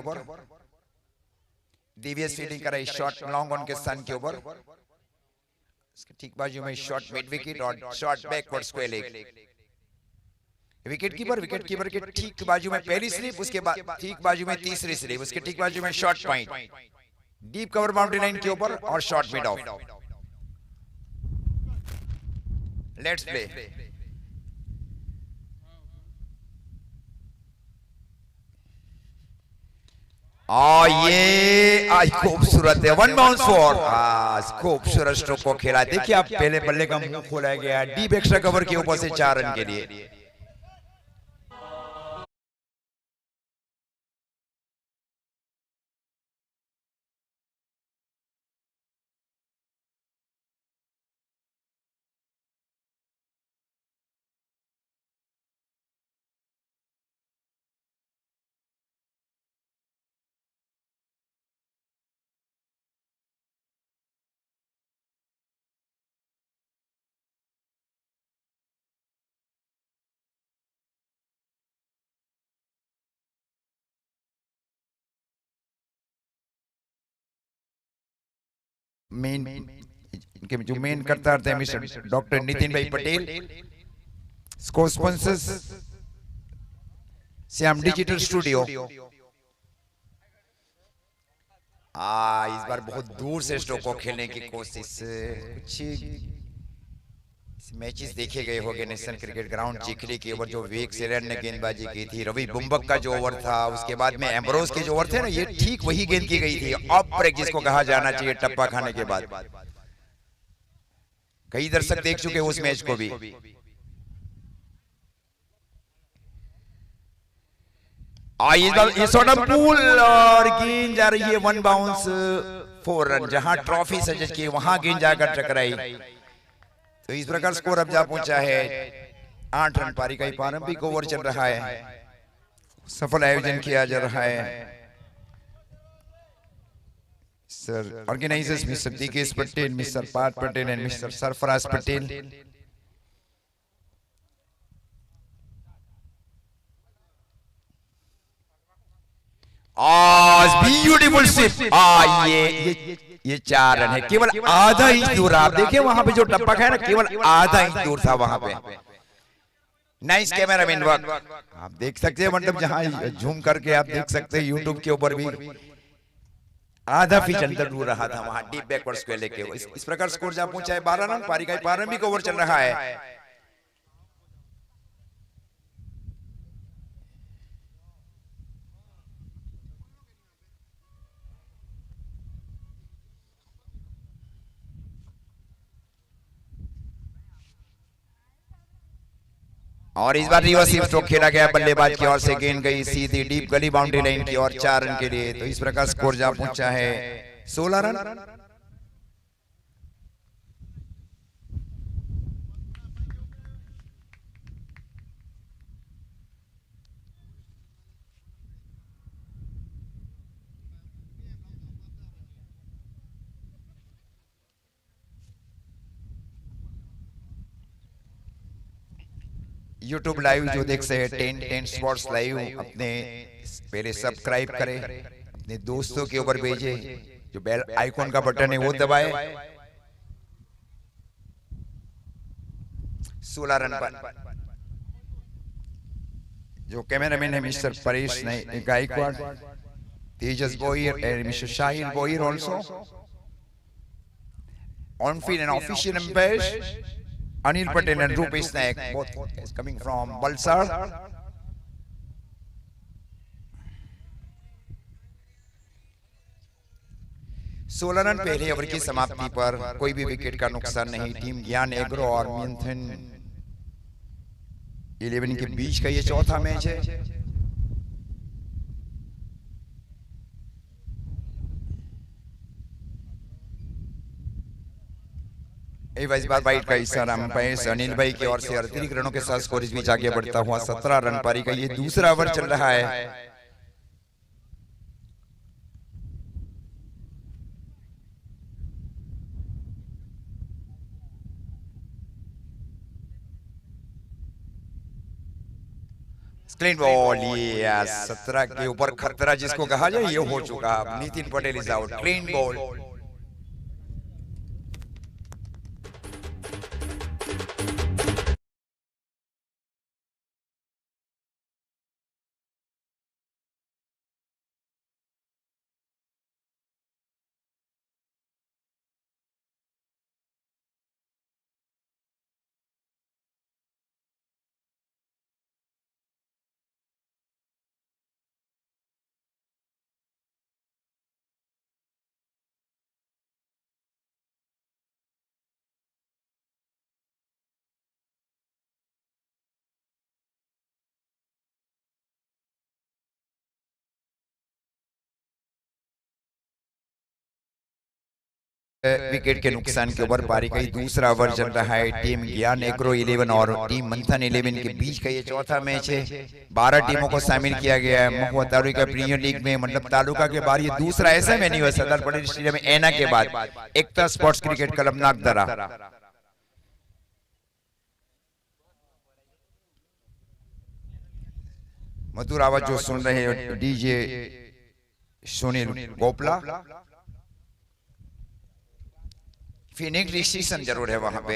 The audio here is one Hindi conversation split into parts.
ऊपर, डीवीएस फील्डिंग कराई, शॉट लॉन्ग ऑन के सन के ऊपर, इसके ठीक बाजू में शॉट मिड विकेट और shot backward square leg. Wicket keeper के ठीक बाजू में पहली स्लिप, उसके बाद ठीक बाजू में तीसरी स्लिप, उसके ठीक बाजू में shot point, deep cover boundary line के ऊपर और shot mid of. Let's play. ये आज खूबसूरत है, वन बाउंस फॉर, खूबसूरत स्ट्रोक को खेला। देखिए आप पहले बल्ले का मुंह खोला गया, डीप एक्स्ट्रा कवर के ऊपर से 4 रन के लिए। मेन इनके जो मेन करता है mister doctor Nitin bhai Patel, score sponsors Shyam digital studio. इस बार बहुत दूर से स्ट्रोक को खेलने की कोशिश, कुछ मैचेस देखे गए होंगे नेशनल क्रिकेट ग्राउंड चिखली के ओवर, जो वेग से रन ने गेंदबाजी की थी। रवि बुम्बक का जो ओवर था, उसके बाद में एम्ब्रोज के जो ओवर थे ना, ये ठीक वही गेंद की गई थी, ऑफ ब्रेक जिसको कहा जाना चाहिए, टप्पा खाने के बाद। कई दर्शक देख चुके उस मैच को भी। पूल और गेंद जा रही है वन बाउंस 4 रन, जहां ट्रॉफी सजज की वहां गेंद जाकर टकराई। तो इस प्रकार स्कोर अब जा पहुंचा है 8 रन पारी का प्रारंभिक ओवर चल रहा है, सफल आयोजन किया जा रहा है। Sir organisers mister Dikesh Patel, mister Parth Patel and mister Sarfaraz Patel. Beautiful ship. ये 4 रन है, केवल आधा इंच दूर। आप देखिए वहां पे जो टप्पा है ना, केवल आधा इंच दूर था वहां पे। Nice camera man work. आप देख सकते हैं, मतलब जहां झूम करके आप देख सकते हैं यूट्यूब के ऊपर भी, आधा फीट अंदर दूर रहा था वहां डीप बैकवर्ड स्क्वायर लेके। इस प्रकार स्कोर जा पहुंचा है 12 रन, पारी का प्रारंभिक ओवर चल रहा है। और इस बार रिवर्स स्ट्रोक खेला गया, बल्लेबाज की ओर से गेंद गई सीधी डीप गली बाउंड्री लाइन की ओर 4 रन के लिए। तो इस प्रकार स्कोर जा पहुंचा है 16 रन। यूट्यूब लाइव जो देख सकते हैं 10 स्पोर्ट्स लाइव, अपने पहले सब्सक्राइब करें, अपने दोस्तों के ऊपर भेजे, जो बेल आइकॉन का बटन है वो दबाए। 16 रन पर जो कैमरामैन है mister Paresh Gaikwad, Tejas Boyar and mister Shahil Boyar also on field and official umpires Anil Patel and Rupesh Naik, both is coming from Valsad. 16 run पहले ओवर की समाप्ति पर, कोई भी विकेट का नुकसान नहीं। टीम ज्ञान एग्रो और मिंथन 11 के बीच का ये चौथा मैच है। इस बार वाइट का इशारा अंपायर अनिल भाई की ओर से अतिरिक्त रनों के साथ स्कोर इस बीच आगे बढ़ता हुआ 17 रन पारी का ये दूसरा ओवर चल रहा है। क्लीन बॉल, ये 17 के ऊपर खतरा जिसको कहा जाए ये हो चुका। Nitin Patel is out. Clean ball. Wicket के नुकसान के ऊपर पारी का दूसरा ओवर चल रहा है। टीम ज्ञान एग्रो 11 और टीम मंथन 11 के बीच का ये चौथा मैच है। 12 टीमों को शामिल किया गया है महुआ तालुका प्रीमियर लीग में। मतलब तालुका के बाद ये दूसरा ऐसा वेन्यू है सरदार पटेल स्टेडियम में एना के बाद। एकता स्पोर्ट्स क्रिकेट क्लब नागदरा। मधुर आवाज जो सुन रहे हैं DJ Sunil Gopla. Phoenix decision जरूर है वहां पे।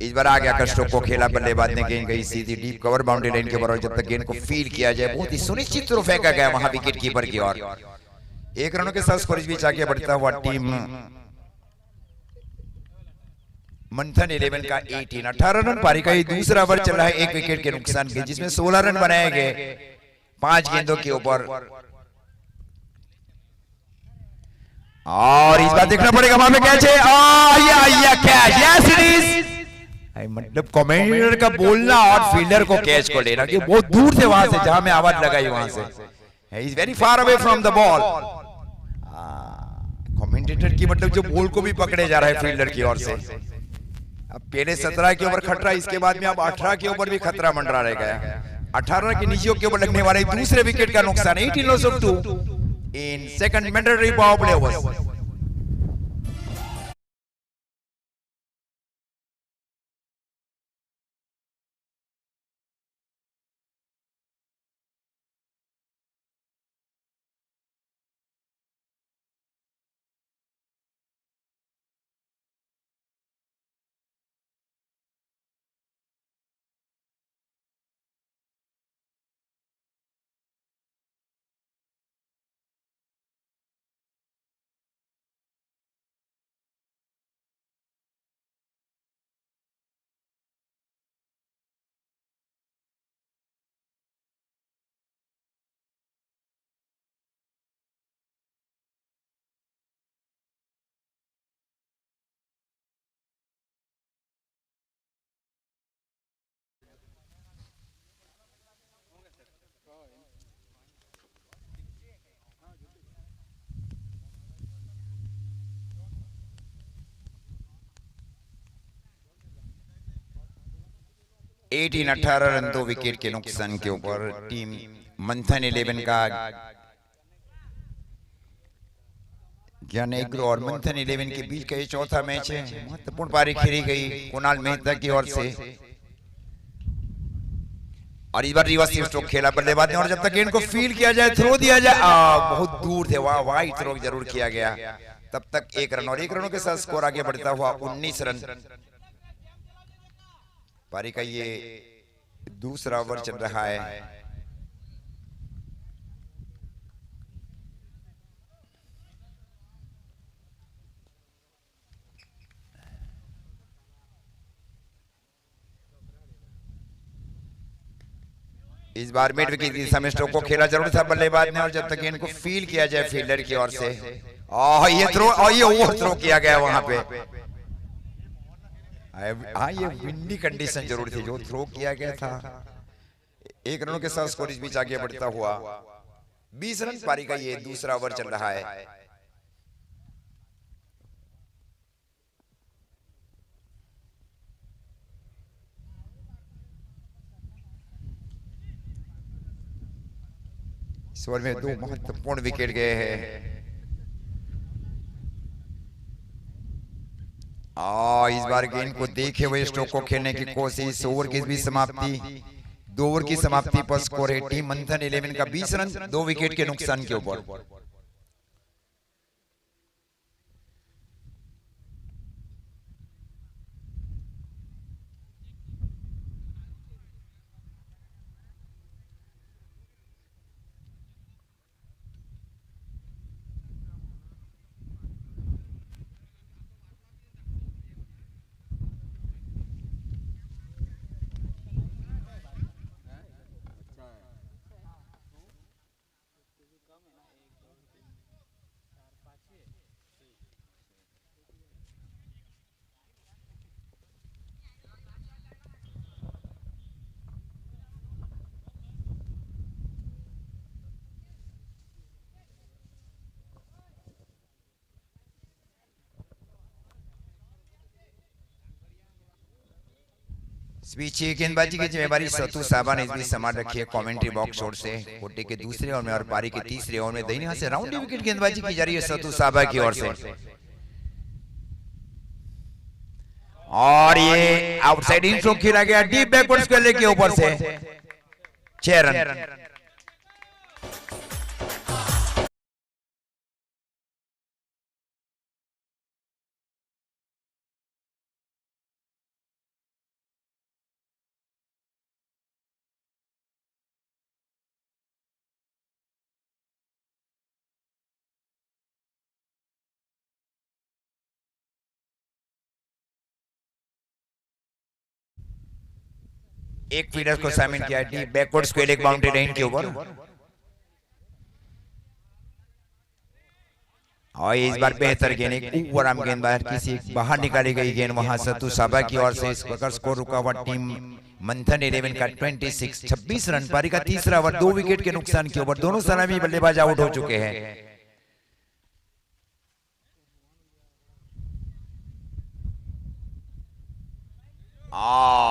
इस बार आ गया कस्टो को खेला, बल्लेबाज ने गेंद गई सीधी डीप कवर बाउंड्री लाइन के बराबर। जब तक गेंद को फील किया जाए बहुत ही सुनिश्चित रूप फेंका गया वहां विकेट कीपर की ओर। 1 रनों के साथ स्कोर बीच आगे बढ़ता हुआ टीम मंथन 11 का 18 रन पारी का ये दूसरा ओवर चल रहा है। 1 विकेट के नुकसान के जिसमें 16 रन बनाए गए 5 गेंदों के ऊपर। और इस बार देखना पड़ेगा वहां पे कैच है। Catch, yes it is. मतलब कमेंटेटर का बोलना और फील्डर को कैच को लेना कि बहुत दूर से वहां से जहां मैं आवाज लगाई वहां से। He is very far away from the ball. Commentator की मतलब जो बॉल को भी पकड़े जा रहा है फील्डर की ओर से। अब पहले 17 के ऊपर खतरा, इसके बाद में अब 18 के ऊपर भी खतरा मंडरा रह गया। 18 के नीचे के ऊपर लगने वाले दूसरे विकेट का नुकसान। 18 loss of 2 in second mandatory power play overs. Eighteen 18 run 2 wicket के नुकसान के ऊपर टीम मंथन 11 का ज्ञान एग्रो और मंथन 11 के बीच का ये चौथा मैच है। महत्वपूर्ण पारी खेली गई कुणाल मेहता की ओर से। और इस बार रिवर्स स्ट्रोक खेला बल्लेबाज ने। और जब तक गेंद को फील किया जाए, थ्रो दिया जाए, बहुत दूर थे वहां, वाइड थ्रो जरूर किया गया। तब तक 1 रन और 1 रनों के साथ स्कोर आगे बढ़ता हुआ 19 रन। पारी का ये दूसरा ओवर चल रहा है। इस बार मिड विकेट की दिशा में स्ट्रोक को खेला जरूर था बल्लेबाज ने। और जब तक गेंद को फील किया जाए फील्डर की ओर से, ये थ्रो और ये ओवर थ्रो किया गया वहां पे। हाँ, ये विंडी कंडीशन जरूर थी जो थ्रो किया गया था। 1 रनों के साथ स्कोर इस बीच आगे बढ़ता हुआ 20 रन। पारी का ये दूसरा ओवर चल रहा है। इस ओवर में 2 महत्वपूर्ण विकेट गए हैं। और इस बार गेंद को देखे हुए स्ट्रोक को खेलने की कोशिश, ओवर की भी समाप्ति, 2 ओवर की समाप्ति पर स्कोर है टीम मंथन 11 का 20 रन 2 विकेट के नुकसान के ऊपर। पीछे गेंदबाजी की जिम्मेदारी सतु साबा ने भी संभाल रखी है कमेंट्री बॉक्स छोर से। कोटे के दूसरे ओवर में और पारी के तीसरे ओवर में दाहिने हाथ से राउंड विकेट गेंदबाजी की जा रही है सतु साबा की ओर से, और ये आउटसाइड इन स्ट्रोक खेला गया डीप बैकवर्ड स्क्वायर के ऊपर से 6 रन। एक फील्डर को शामिल किया डीप बैकवर्ड स्क्वायर एक बाउंड्री लाइन के ऊपर, और इस बार बेहतर गेंद एक ऊपर आम गेंद बाहर किसी बाहर निकाली गई गेंद वहां सतु साबा की ओर से। इस प्रकार स्कोर रुका हुआ टीम मंथन 11 का 26 रन। पारी का तीसरा ओवर 2 विकेट के नुकसान के ऊपर दोनों सलामी बल्लेबाज आउट हो चुके हैं।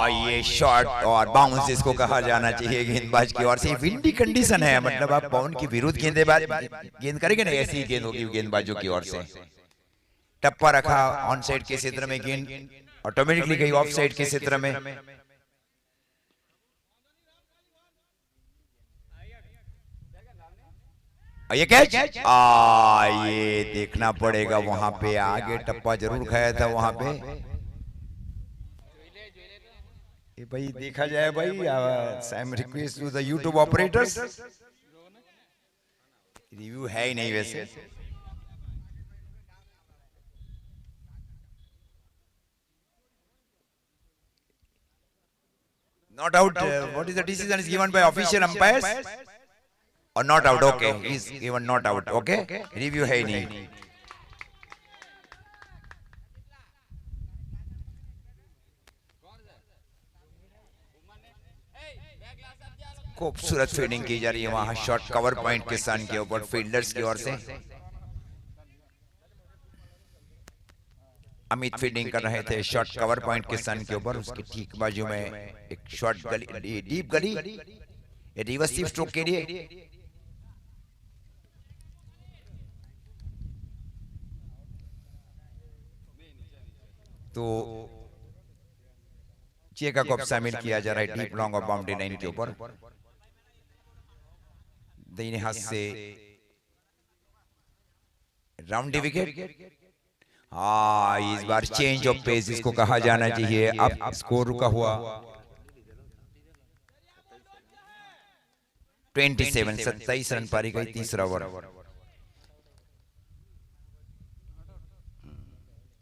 ये शॉट और बाउंस इसको कहा जाना चाहिए गेंदबाज की ओर से। विंडी कंडीशन है, मतलब आप बाउंड की विरुद्ध गेंद करेंगे ना, ऐसी ही गेंद होगी गेंदबाजों की ओर से। टप्पा रखा ऑन साइड के क्षेत्र में, गेंद ऑटोमेटिकली गई ऑफ साइड के क्षेत्र में। ये कैच, ये देखना पड़ेगा वहां पे, आगे टप्पा जरूर खाया था वहां पे। भाई देखा जाए भाई, same request to the YouTube operators, review है ही नहीं वैसे। Not out. What is the decision is given by official umpires? Or not out? Okay, is given not out. Okay, review है ही नहीं। खूबसूरत फील्डिंग की जा रही है वहां शॉट कवर पॉइंट के स्थान के ऊपर फील्डर्स की ओर से। अमित फील्डिंग कर रहे थे शॉट कवर पॉइंट के स्थान के ऊपर, उसके ठीक बाजू में एक शॉट गली, डीप गली, रिवर्सिव स्ट्रोक के लिए। तो चेका को शामिल किया जा रहा है डीप लॉन्ग और बाउंड्री लाइन के ऊपर। दाहिने हाथ से राउंड विकेट। इस बार चेंज ऑफ पेस इसको कहा जाना चाहिए। अब स्कोर रुका हुआ 27 रन। पारी गई तीसरा ओवर।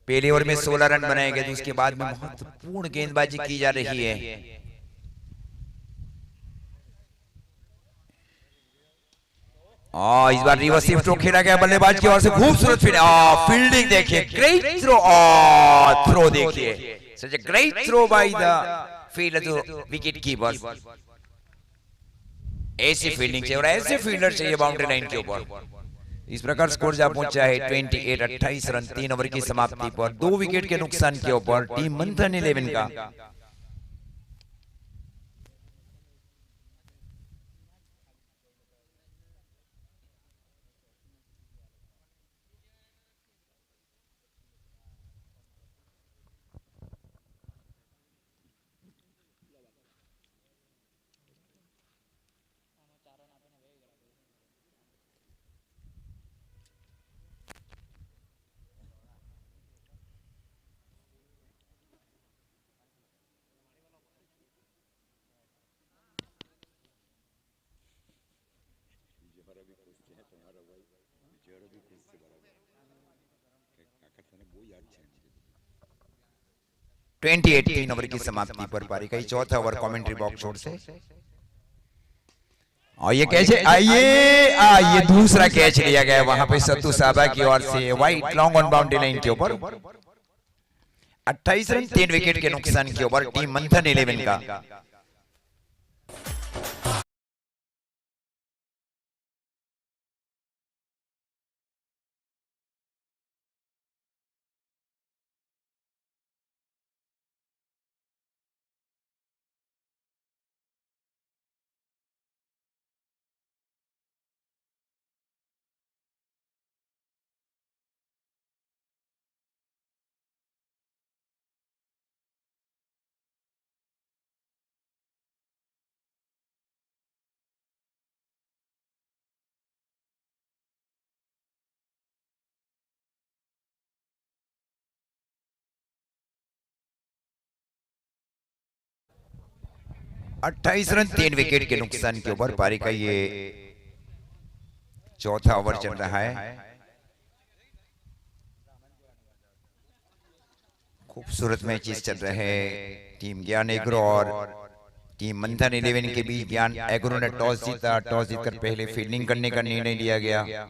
पहले ओवर में 16 रन बनाए गए, तो उसके बाद में महत्वपूर्ण गेंदबाजी की जा रही है। इस बार रिवर्सिव स्ट्रोक खेला गया बल्लेबाज की ओर से। खूबसूरत फील्डिंग देखिए, ग्रेट थ्रो, थ्रो देखिए, such a great throw by the fielder wicket keeper. ऐसी फील्डिंग चाहिए और ऐसे फील्डर चाहिए बाउंड्री लाइन के ऊपर। इस प्रकार स्कोर जा पहुंचा है 28 रन 3 ओवर की समाप्ति पर 2 विकेट के नुकसान के ऊपर टीम मंथन 11 का। 28 3 ओवर की समाप्ति पर पारी का चौथा ओवर कमेंट्री बॉक्स छोड़ से। और ये कैच ये दूसरा कैच लिया गया वहां पे सत्तू साहबा की ओर से, white long on boundary line के ऊपर। 28 रन 3 विकेट के नुकसान के ऊपर टीम मंथन 11 का। अट्ठाईस रन 3 विकेट के नुकसान के ऊपर पारी का ये चौथा ओवर चल रहा है। खूबसूरत मैचेस चल रहे हैं टीम ज्ञान एग्रो और टीम मंथन 11 के बीच। ज्ञान एग्रो ने टॉस जीता, टॉस जीतकर पहले फील्डिंग करने का निर्णय लिया गया।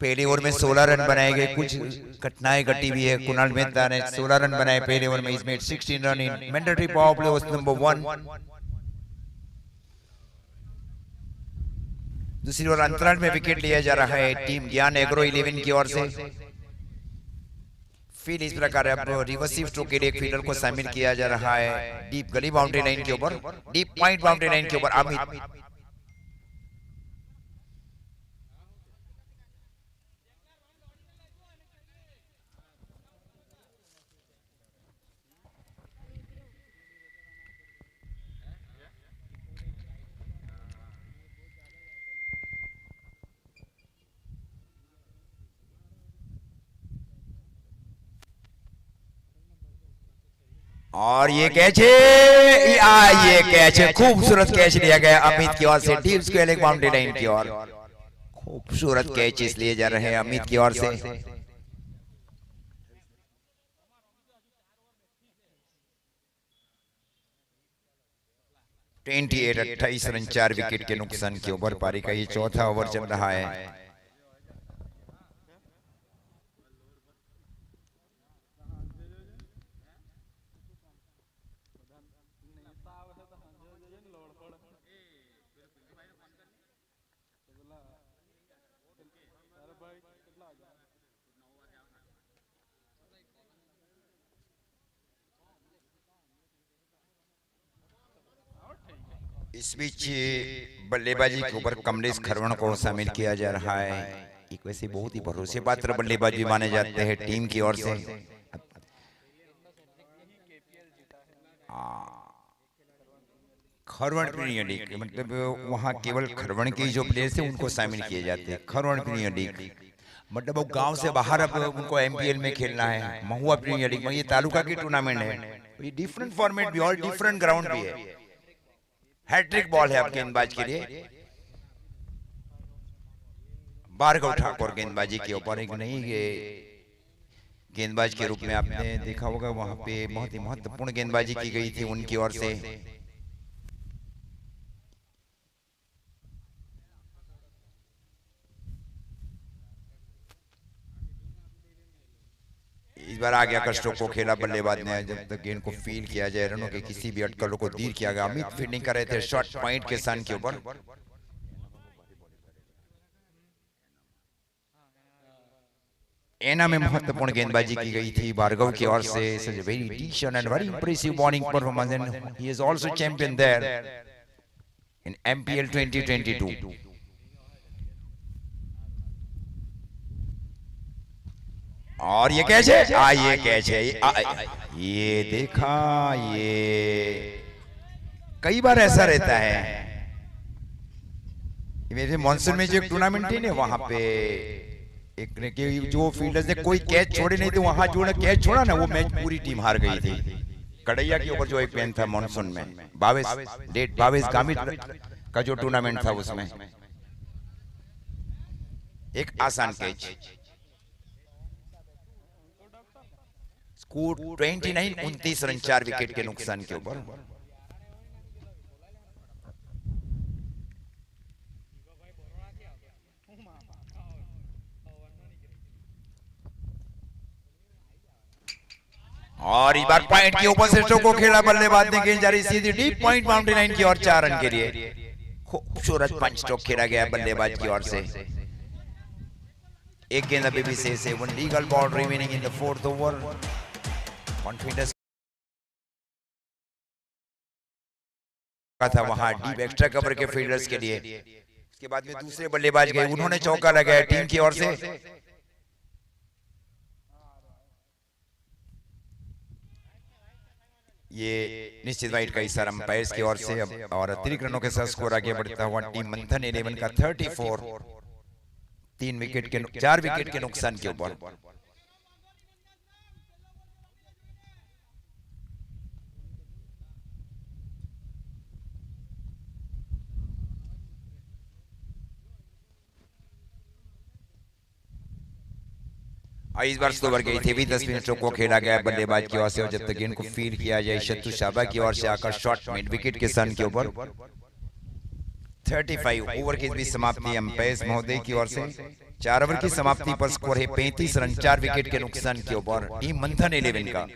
पहले ओवर में 16 रन बनाए गए, कुछ घटनाएं घटी हुई है। कुणाल मेहता ने 16 रन बनाए पहले ओवर में। इसमें 16 run in mandatory power play was number 1। दूसरी ओर अंतराल में विकेट लिया जा रहा है टीम ज्ञान एग्रो 11 की ओर से। फील्ड इस प्रकार अब रिवर्सिव स्ट्रोक के लिए एक फील्डर को शामिल किया जा रहा है डीप गली बाउंड्री लाइन के ऊपर, डीप पॉइंट बाउंड्री लाइन के ऊपर। अमित और ये कैच है, ये कैच है, खूबसूरत कैच लिया गया अमित की ओर से डीप स्क्वायर बाउंड्री लाइन की ओर। खूबसूरत कैचेस लिए जा रहे हैं अमित की ओर से। ट्वेंटी 28 रन 4 विकेट के नुकसान के ऊपर पारी का ये चौथा ओवर चल रहा है। इस बीच बल्लेबाजी के ऊपर कमलेश खरवण को शामिल किया जा रहा है। एक वैसे बहुत ही भरोसे पात्र बल्लेबाजी माने जाते हैं टीम की ओर से। खरवण प्रीमियर लीग मतलब वहाँ केवल खरवण के जो प्लेयर्स हैं उनको शामिल किए जाते हैं। खरवण प्रीमियर लीग मतलब वो गांव से बाहर अब उनको एमपीएल में खेलना है। महुआ प्रीमियर लीग में ये तालुका की टूर्नामेंट है, ये डिफरेंट फॉर्मेट भी और डिफरेंट ग्राउंड भी है। हैट्रिक बॉल है अब गेंदबाज के लिए। भार्गव ठाकुर गेंदबाजी के ऊपर एक नई गेंदबाज के रूप में आपने देखा होगा वहां पे बहुत ही महत्वपूर्ण गेंदबाजी की गई थी उनकी ओर से। इस बार आगे आकर स्ट्रोक को खेला बल्लेबाज ने। जब तक गेंद को फील किया जाए, रनों के किसी भी अटकलों को दूर किया गया। अमित फील्डिंग कर रहे थे शॉर्ट पॉइंट के सन के ऊपर। एना में महत्वपूर्ण गेंदबाजी की गई थी भार्गव की ओर से। Very decent and very impressive bowling performance and he is also champion there in MPL 2022। और ये कैच है, ये कैच है, ये देखा, ये कई बार ऐसा रहता है। मेरे मॉनसून में जो एक टूर्नामेंट थी ना वहां पे एक ने कि जो फील्डर्स ने कोई कैच छोड़े नहीं थे, वहां जो ने कैच छोड़ा ना वो मैच पूरी टीम हार गई थी। कड़ैया के ऊपर जो एक पेन था मॉनसून में 22 गामित का जो टूर्नामेंट था उसमें एक आसान कैच। स्कोर 29, 29 रन 4 विकेट के नुकसान के ऊपर। और इस बार पॉइंट के ऊपर से स्ट्रोक को खेला, बल्लेबाज ने गेंद जारी सीधी डीप पॉइंट बाउंड्री लाइन की ओर 4 रन के लिए। खूबसूरत पंच स्ट्रोक खेला गया बल्लेबाज की ओर से। एक गेंद अभी भी शेष है। 1 legal ball remaining in the 4th over. Confidence था वहां डीप एक्स्ट्रा कवर के फील्डर्स के लिए। उसके बाद में दूसरे बल्लेबाज गए, उन्होंने चौका लगाया टीम की ओर से। ये निश्चित वाइड का इशारा अंपायर्स की ओर से। और अतिरिक्त रनों के साथ स्कोर आगे बढ़ता हुआ टीम मंथन 11 का 34, 4 विकेट के नुकसान के ऊपर। इस बार ओवर गई थी भी 10 मिनटों को खेला गया बल्लेबाज की ओर से। और जब तक गेंद को फील्ड किया जाए शत्रु शाबा की ओर से आकर शॉट मिड विकेट के सन के ऊपर। 35 ओवर की भी समाप्ति अंपायर महोदय की ओर से। 4 ओवर की समाप्ति पर स्कोर है 35 रन 4 विकेट के नुकसान के ऊपर टीम मंथन 11 का।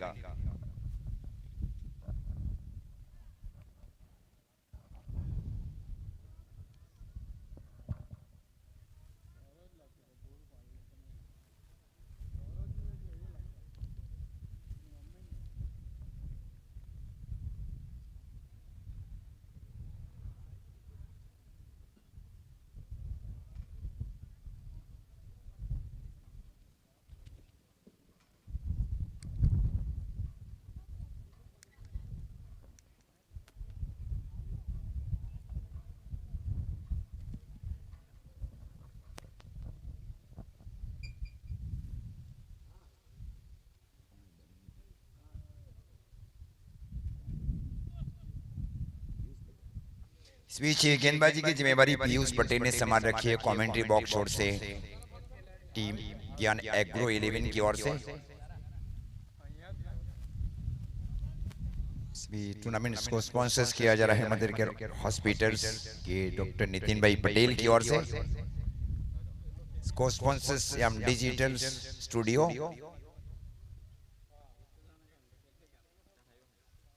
इस बीच गेंदबाजी की जिम्मेवारी पीयूष पटेल ने संभाल रखी है कमेंट्री बॉक्स छोर से टीम ज्ञान एग्रो 11 की ओर से। टूर्नामेंट को स्पॉन्सर्स किया जा रहा है मदर केयर हॉस्पिटल्स के डॉक्टर नितिन भाई पटेल की ओर से। Co sponsors M digital studio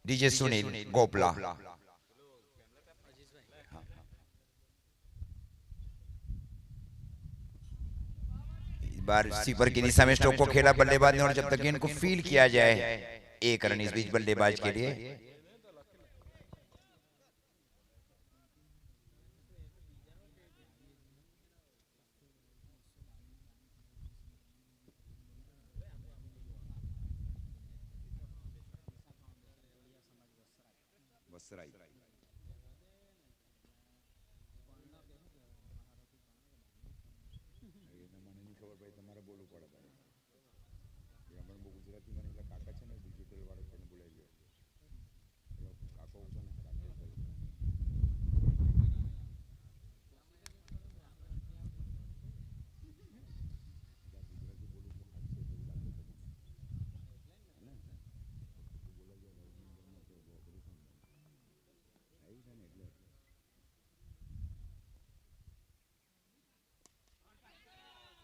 DJ Sunil Gopla. बार सीपर की दिशा में स्ट्रोक को खेला बल्लेबाज ने। और जब तक इनको फील किया जाए 1 रन इस बीच बल्लेबाज के लिए।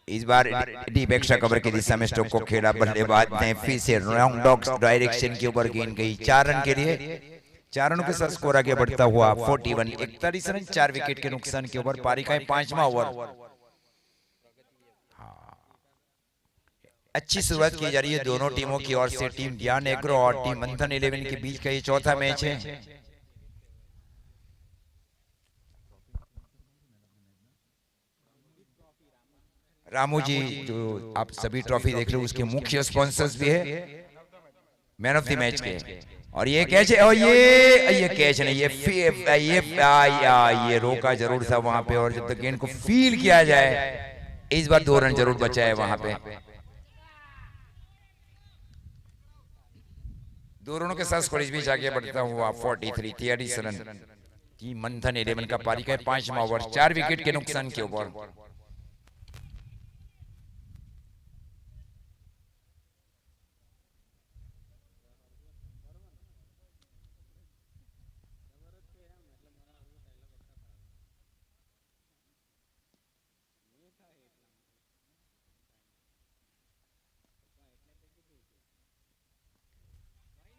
इस बार डीप एक्स्ट्रा कवर की दिशा में स्ट्रोक को खेला बल्लेबाज ने। फिर से राउंड डॉग्स डायरेक्शन के ऊपर गेंद गई 4 रन के लिए। 4 रनों के साथ स्कोर आगे बढ़ता हुआ 41, 41 रन 4 विकेट के नुकसान के ऊपर। पारी का 5वां ओवर। अच्छी शुरुआत की जा रही है दोनों टीमों की ओर से। टीम ज्ञान एग्रो और टीम मंथन 11 के बीच का ये चौथा मैच है। रामू जी जो आप सभी ट्रॉफी देख रहे हो उसके मुख्य स्पॉन्सर्स भी है मैन ऑफ द मैच के। और ये कैच है। और ये कैच नहीं, ये रोका जरूर था वहां पे। और जब तक गेंद को फील किया जाए इस बार 2 रन जरूर बचा है वहां पे। 2 रनों के साथ स्कोर इस बीच आगे बढ़ता हुआ 43, 43 रन टीम मंथन 11 का। पारी का 5वां ओवर 4 विकेट के नुकसान के ऊपर।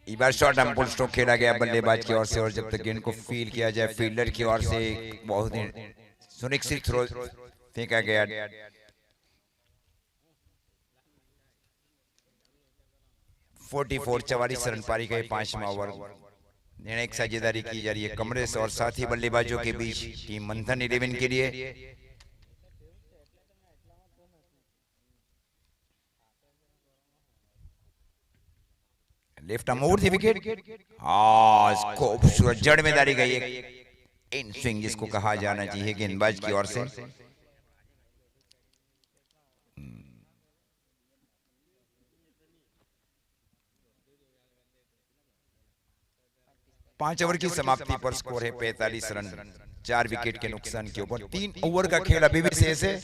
इस बार शॉर्ट हम पुल स्ट्रोक खेला गया बल्लेबाज की ओर से, और जब तक गेंद को फील किया जाए फील्डर की ओर से बहुत ही सुनिश्चित थ्रो फेंका गया। चवालीस रन पारी गए 5वां ओवर। निर्णायक साझेदारी की जा रही है कमरेश और साथी बल्लेबाजों के बीच टीम मंथन 11 के लिए। लेफ्ट आर्म ओवर थी विकेट। खूबसूरत जड़ में डाली गई एक इन स्विंग जिसको कहा जाना चाहिए गेंदबाज की ओर से। 5 ओवर की समाप्ति पर स्कोर है 45 रन 4 विकेट के नुकसान के ऊपर। 3 ओवर का खेल अभी भी शेष है।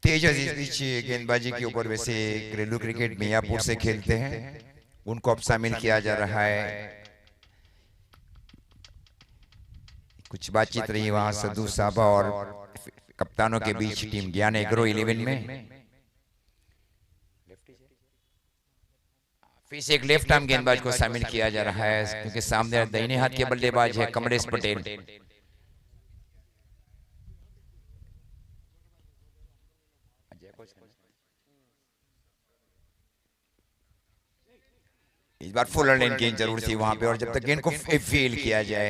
तेज इस बीच गेंदबाजी के ऊपर वैसे घरेलू क्रिकेट मियापुर से खेलते हैं, उनको अब शामिल किया जा रहा है। कुछ बातचीत रही वहां सदू साहबा और कप्तानों के बीच टीम ज्ञान एग्रो 11 में। फिर से एक लेफ्ट आर्म गेंदबाज को शामिल किया जा रहा है क्योंकि सामने दाहिने हाथ के बल्लेबाज है कमलेश पटेल। इस बार फुल लेन की जरूर थी वहां पे, और जब तक गेंद को फील किया जाए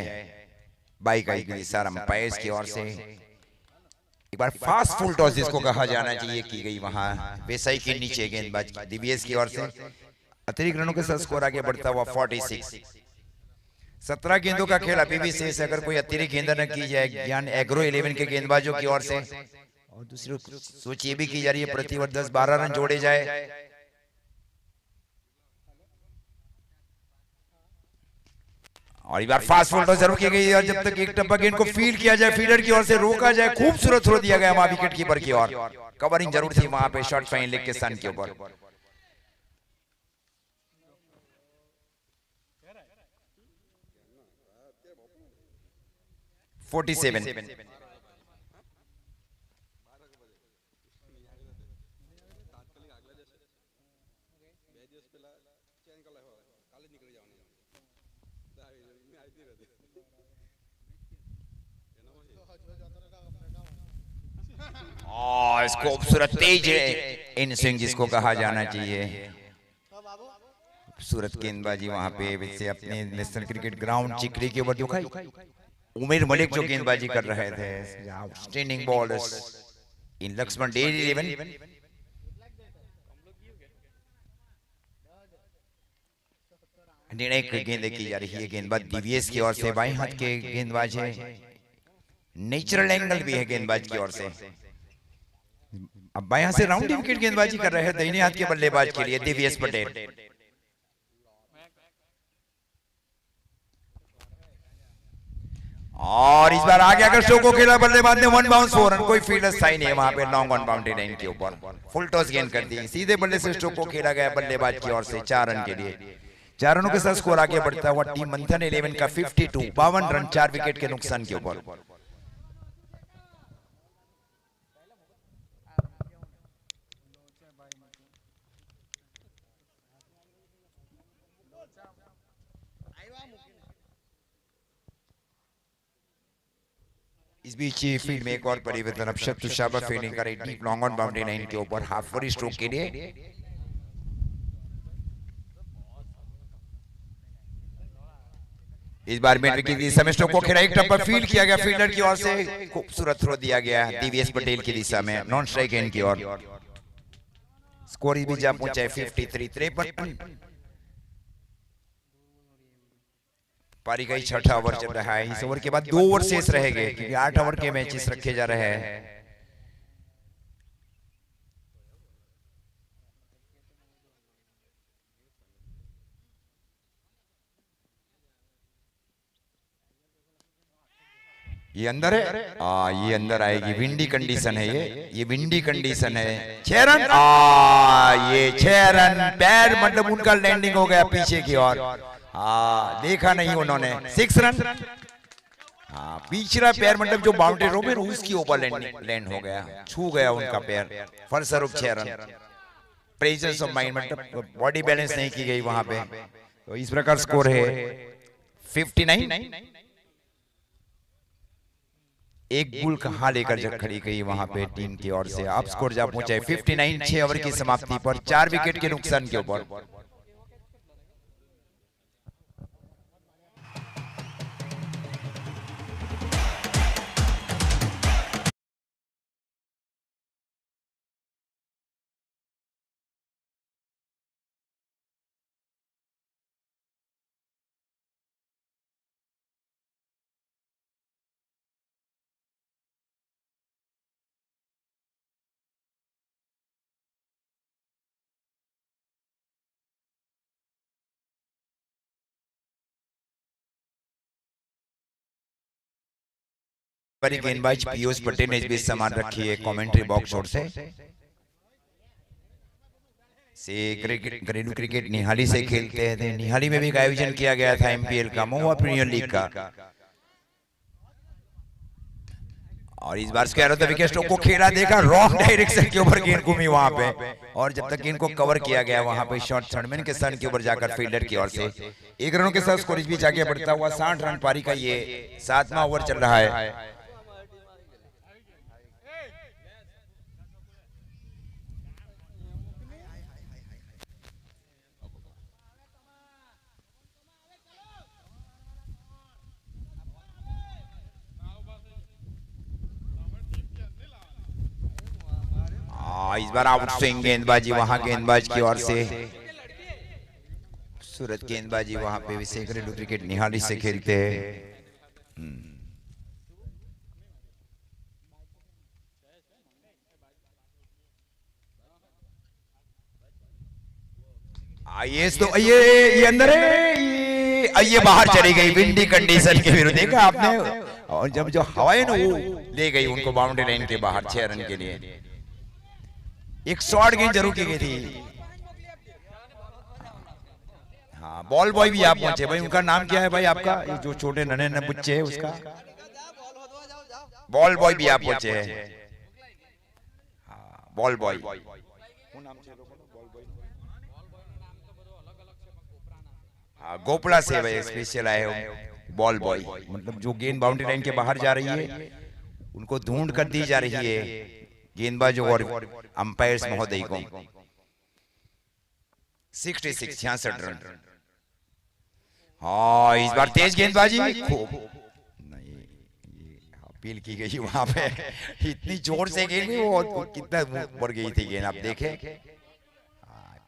बाइक आई गई सारा अंपायर्स की ओर से। एक बार फास्ट फुल टॉस जिसको कहा जाना चाहिए की गई वहां वेसाई के नीचे गेंदबाज दिव्येश की ओर से। अतिरिक्त रनों के साथ स्कोर आगे बढ़ता हुआ 46। 17 गेंदों का खेल अभी भी शेष। अगर कोई अतिरिक्त गेंद न की जाए ज्ञान एग्रो 11 के गेंदबाजों की ओर से, और दूसरी सोच ये भी की जा रही है प्रति ओवर 10-12 रन जोड़े जाए। और इस बार फास्ट फुल टॉस जरूर की गई, और जब तक एक टप्पा गेंद को फील किया जाए फील्डर की ओर से रोका जाए। खूबसूरत थ्रो दिया गया वहां विकेट कीपर की ओर। कवरिंग जरूर थी वहां पे शॉर्ट फाइन लेग के स्थान के ऊपर। और खूबसूरत तेज इन स्विंग जिसको कहा जाना चाहिए। खूबसूरत गेंदबाजी वहां पे वैसे अपने नेशनल क्रिकेट ग्राउंड चिकरी के ऊपर दिखाई। उमेर मलिक जो गेंदबाजी कर रहे थे, outstanding bowlers in Laxman Dairy 11। निर्णायक गेंद की जा रही है गेंदबाज दिव्येश की ओर से। बाएं हाथ के गेंदबाज है, नेचुरल एंगल भी है गेंदबाज की ओर से। अब बाएं हाथ से राउंड विकेट गेंदबाजी कर रहे हैं दाहिने हाथ के बल्लेबाज के लिए दिव्येश पटेल। और इस बार आगे अगर शो को खेला बल्लेबाज ने 1 बाउंस 4 रन। कोई फील्डर साइन है वहां पे लॉन्ग ऑन बाउंड्री लाइन के ऊपर। फुल टॉस गेंद कर दी, सीधे बल्ले से स्ट्रोक को खेला गया बल्लेबाज की ओर से 4 रन के लिए। 4 रनों के साथ स्कोर आगे बढ़ता हुआ टीम मंथन 11 का 52 52 रन 4 विकेट के नुकसान के ऊपर। इस बीच फील्ड में एक और परिवर्तन। अब शत्रु शाबा फील्डिंग कर deep long on boundary line के ऊपर हाफ फ्री स्ट्रोक के लिए। इस बार मिड की दिशा में स्ट्रोक को खेला, एक टप्पा फील्ड किया गया फील्डर की ओर से। खूबसूरत थ्रो दिया गया दिव्येश पटेल की दिशा में नॉन स्ट्राइक एंड की ओर। स्कोर भी जा पहुंचा है 53 53। पारी का ही छठा ओवर चल रहा है। इस ओवर के बाद 2 ओवर शेष रह गए क्योंकि 8 ओवर के मैचेस रखे जा रहे हैं। ये अंदर है, ये अंदर आएगी। विंडी कंडीशन है, ये विंडी कंडीशन है। 6 रन, ये 6 रन। पैर मतलब उनका लैंडिंग हो गया पीछे की ओर, देखा नहीं उन्होंने। 6 रन, पिछला पैर मतलब जो बाउंड्री रो में उसकी ऊपर लैंड हो गया, छू गया उनका पैर। फलस्वरूप 6 रन। प्रेजेंस ऑफ माइंड मतलब बॉडी बैलेंस नहीं की गई वहां पे। तो इस प्रकार स्कोर है 59। एक बुल कहां लेकर जब खड़ी गई वहां पे टीम की ओर से। अब स्कोर जा पहुंचा है 59 6 ओवर की समाप्ति पर 4 विकेट के नुकसान के ऊपर। गेंदबाज पीयूष पटेल ने इस बीच सामान रखी है कमेंट्री बॉक्स ओर से घरेलू क्रिकेट निहाली से खेलते हैं। निहाली में भी आयोजन किया गया था एमपीएल का, महुआ प्रीमियर लीग का। और इस bar square of the wicket को खेला, देखा रॉन्ग डायरेक्शन के ऊपर गेंद घूमी वहां पे। और जब तक गेंद को कवर किया गया वहां पे शॉट थर्डमैन के सन के ऊपर जाकर फील्डर की ओर से 1 रनों के साथ स्कोर इस बीच आगे बढ़ता हुआ 60 रन पारी का ये 7वां ओवर चल रहा है। इस बार आउट स्विंग गेंदबाजी वहां गेंदबाज की ओर से। सूरत गेंदबाजी वहां पे भी घरेलू क्रिकेट निहाली से खेलते हैं। तो ये अंदर है, ये बाहर चली गई विंडी कंडीशन के विरुद्ध, देखा आपने। और जब जो हवाएं ना वो ले गई उनको बाउंड्री लाइन के बाहर 6 रन के लिए। एक शॉर्ट गेंद जरूर की गई थी। हाँ, बॉल बॉय भी आप पहुंचे भाई। उनका नाम क्या है भाई आपका, जो छोटे नन्हे नन्हे बच्चे हैं उसका? बॉल बॉय भी आप पहुंचे हैं। हाँ, बॉल बॉय। हाँ, गोपड़ा से भाई स्पेशल आए हो बॉल बॉय। मतलब जो गेंद बाउंड्री लाइन के बाहर जा रही है उनको ढूंढ कर दी जा रही है गेंदबाजों और अंपायर्स महोदय को। 66 रन। हाँ, इस बार तेज गेंदबाजी खूब नहीं, अपील की गई वहां पे। इतनी जोर से गेंद वो कितना बढ़ गई थी गेंद, आप देखे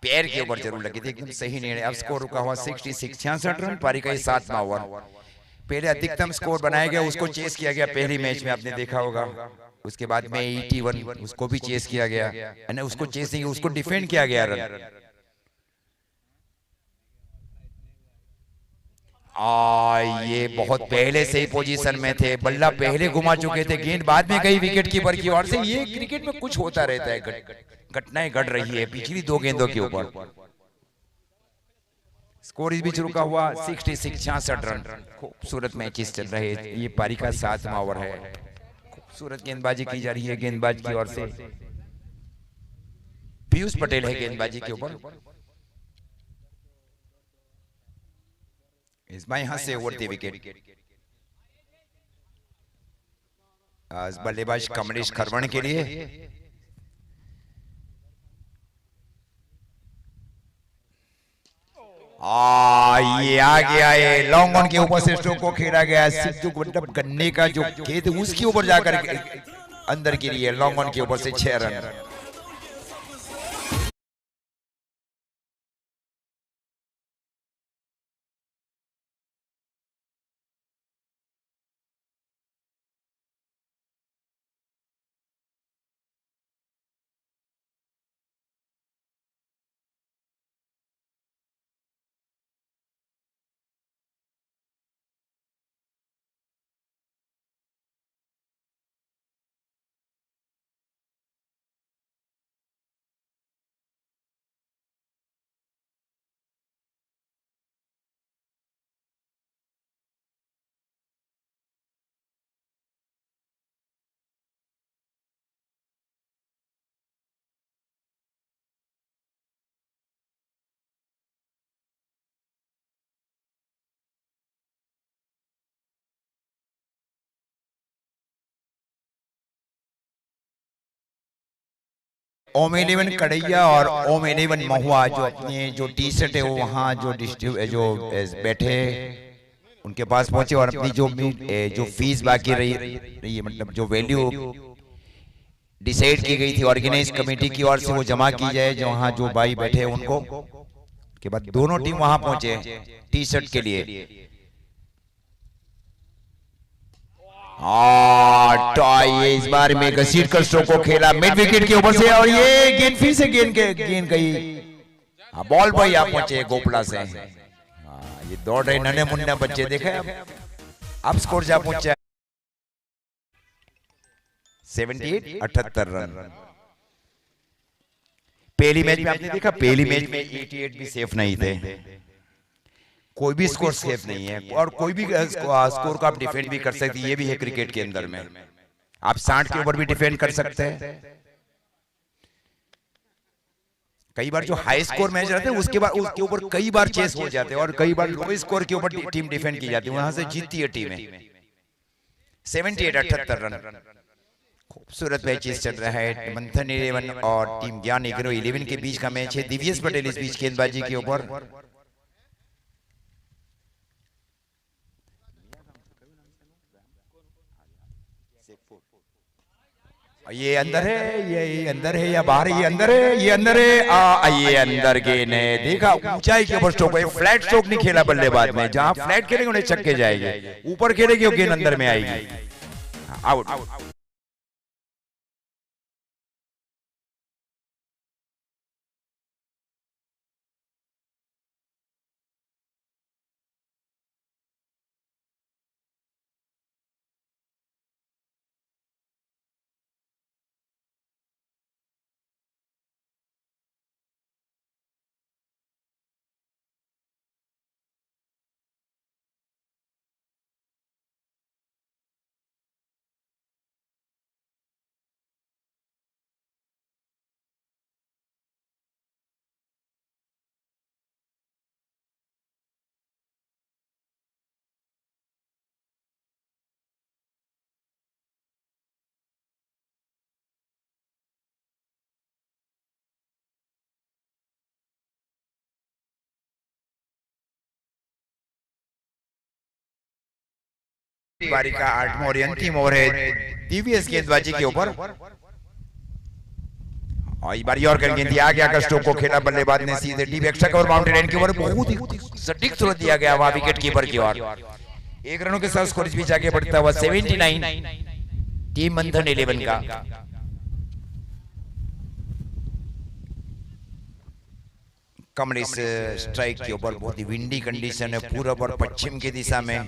पैर के ऊपर जरूर लगी थी। एकदम सही निर्णय। अब स्कोर रुका हुआ 66 रन पारी का 7वां ओवर। पहले अधिकतम स्कोर बनाया गया, उसको चेस किया गया पहली मैच में, आपने देखा होगा। उसके बाद में 81 उसको भी चेस किया गया, यानी उसको चेस नहीं, उसको डिफेंड किया गया रन। ये बहुत पहले से ही पोजीशन में थे, बल्ला पहले घुमा चुके थे, गेंद बाद में गई विकेट कीपर की ओर से। ये क्रिकेट में कुछ होता रहता है, घटनाएं घट रही है पिछली 2 गेंदों के ऊपर। स्कोर इस बीच रुका हुआ 66 रन। खूबसूरत मैचेस चल रहे हैं। ये पारी का 7वां ओवर है। खूबसूरत गेंदबाजी की जा रही है गेंदबाज की ओर से। पीयूष पटेल है गेंदबाजी के ऊपर। इस बार यहां से उड़ती विकेट। बल्लेबाज कमलेश खरवण के लिए। ये आ गया, ये लॉन्ग ऑन के ऊपर से स्ट्रोक को खेला गया। सिद्धू मतलब गन्ने का जो खेत उसके ऊपर जाकर अंदर के लिए लॉन्ग ऑन के ऊपर से 6 रन। ओम 11 कड़ैया और ओम 11 महुआ जो अपने जो टी शर्ट है वो वहाँ जो बैठे उनके पास पहुंचे और अपनी जो फीस बाकी रही है, मतलब जो वैल्यू डिसाइड की गई थी ऑर्गेनाइज कमेटी की ओर से वो जमा की जाए जो वहाँ जो भाई बैठे उनको। के बाद दोनों टीम वहां पहुंचे टी शर्ट के लिए। ये इस बार में घसीट कर स्ट्रोक को खेला मिड विकेट के ऊपर से और ये गेंद फिर से गेंद गई। बॉल बॉय आप पहुंचे गोपला से। ये दौड़ रहे नन्हे मुन्ने बच्चे देखे अब स्कोर जा पहुंचा 78 रन। पहली मैच में आपने देखा पहली मैच में 88 भी सेफ नहीं थे, कोई भी स्कोर सेफ नहीं है और कोई भी स्कोर को आप डिफेंड भी कर सकते हैं। ये भी है क्रिकेट के अंदर में, आप 60 के ऊपर भी डिफेंड कर सकते हैं। कई बार जो हाई स्कोर मैच रहते हैं उसके ऊपर कई बार चेस हो जाते हैं और कई बार लो स्कोर के ऊपर टीम डिफेंड की जाती है, वहां से जीतती है टीमें। 78 रन। खूबसूरत मैचेस चल रहा है। मंथन 11 और टीम ज्ञान 11 के बीच का मैच है। दिव्येश पटेल इस बीच गेंदबाजी के ऊपर। ये अंदर है, ये अंदर है या बाहर? ये अंदर है, ये अंदर है। ये अंदर गेंद है। देखा ऊंचाई के ऊपर स्ट्रोक है, फ्लैट स्ट्रोक नहीं खेला बल्लेबाज में। जहां फ्लैट खेलेंगे उन्हें छक्के जाएंगे, ऊपर खेलेंगे वो गेंद अंदर में आएगी। आउट। बारी का 8वां और अंतिम ओवर है दिव्येश गेंदबाजी के ऊपर। और ये बारी और गेंद दिया गया का स्ट्रोक को खेला बल्लेबाज ने सीधे deep extra cover boundary line के ऊपर। बहुत ही सटीक थ्रो दिया गया वहां विकेट कीपर की ओर। 1 रनों के साथ स्कोर इस बीच आगे बढ़ता हुआ 79 टीम मंथन 11 का। कमल इस स्ट्राइक के ऊपर। बहुत ही विंडी कंडीशन है पूरब और पश्चिम की दिशा में।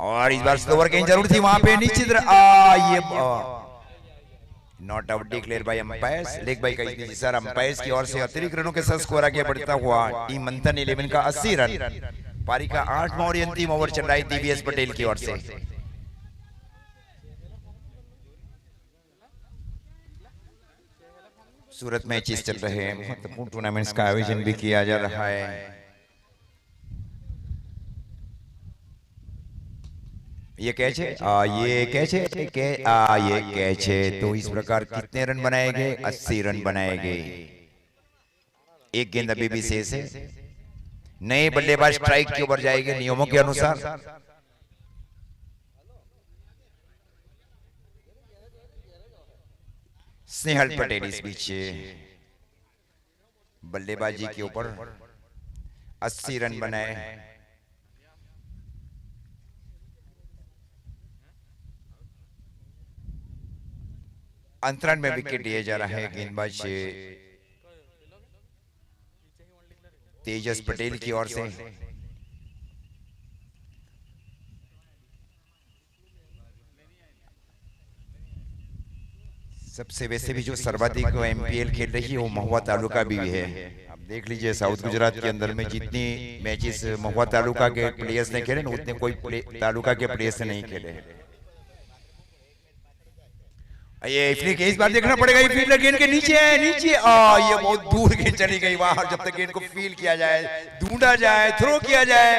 और इस बार स्लोवर गेंद जरूर थी वहां पे निश्चित। ये not out declare by umpires. Leg bye का सर अंपायर्स की ओर से अतिरिक्त रनों के साथ स्कोर आगे बढ़ता हुआ टीम मंथन 11 का 80 रन। पारी का 8वां और अंतिम ओवर चल रहा है दिव्येश पटेल की ओर से। सूरत मैचेस चल रहे हैं, महत्वपूर्ण टूर्नामेंट्स का आयोजन भी किया जा रहा है। ये कैच है, ये कैच है, ये कैच है। तो इस प्रकार कितने रन बनाए गए? 80 रन बनाए गए। एक गेंद अभी भी शेष है। नए बल्लेबाज स्ट्राइक के ऊपर जाएंगे नियमों के अनुसार। स्नेहल पटेल इस बीच बल्लेबाजी के ऊपर 80 रन बनाए। अंतराल में विकेट दिया जा रहा है गेंदबाज तेजस पटेल की ओर से। सबसे वैसे भी जो सर्वाधिक एमपीएल खेल रही है वो महुआ तालुका भी है। आप देख लीजिए साउथ गुजरात के अंदर में जितनी मैचेस महुआ तालुका के प्लेयर्स ने खेले ना उतने कोई तालुका के प्लेयर्स ने नहीं खेले। ये इस बार देखना पड़ेगा। ये फील्डर गेंद के नीचे है, नीचे। ये बहुत दूर गेंद चली गई। वहां जब तक गेंद को फील किया जाए, ढूंढा जाए, थ्रो किया जाए,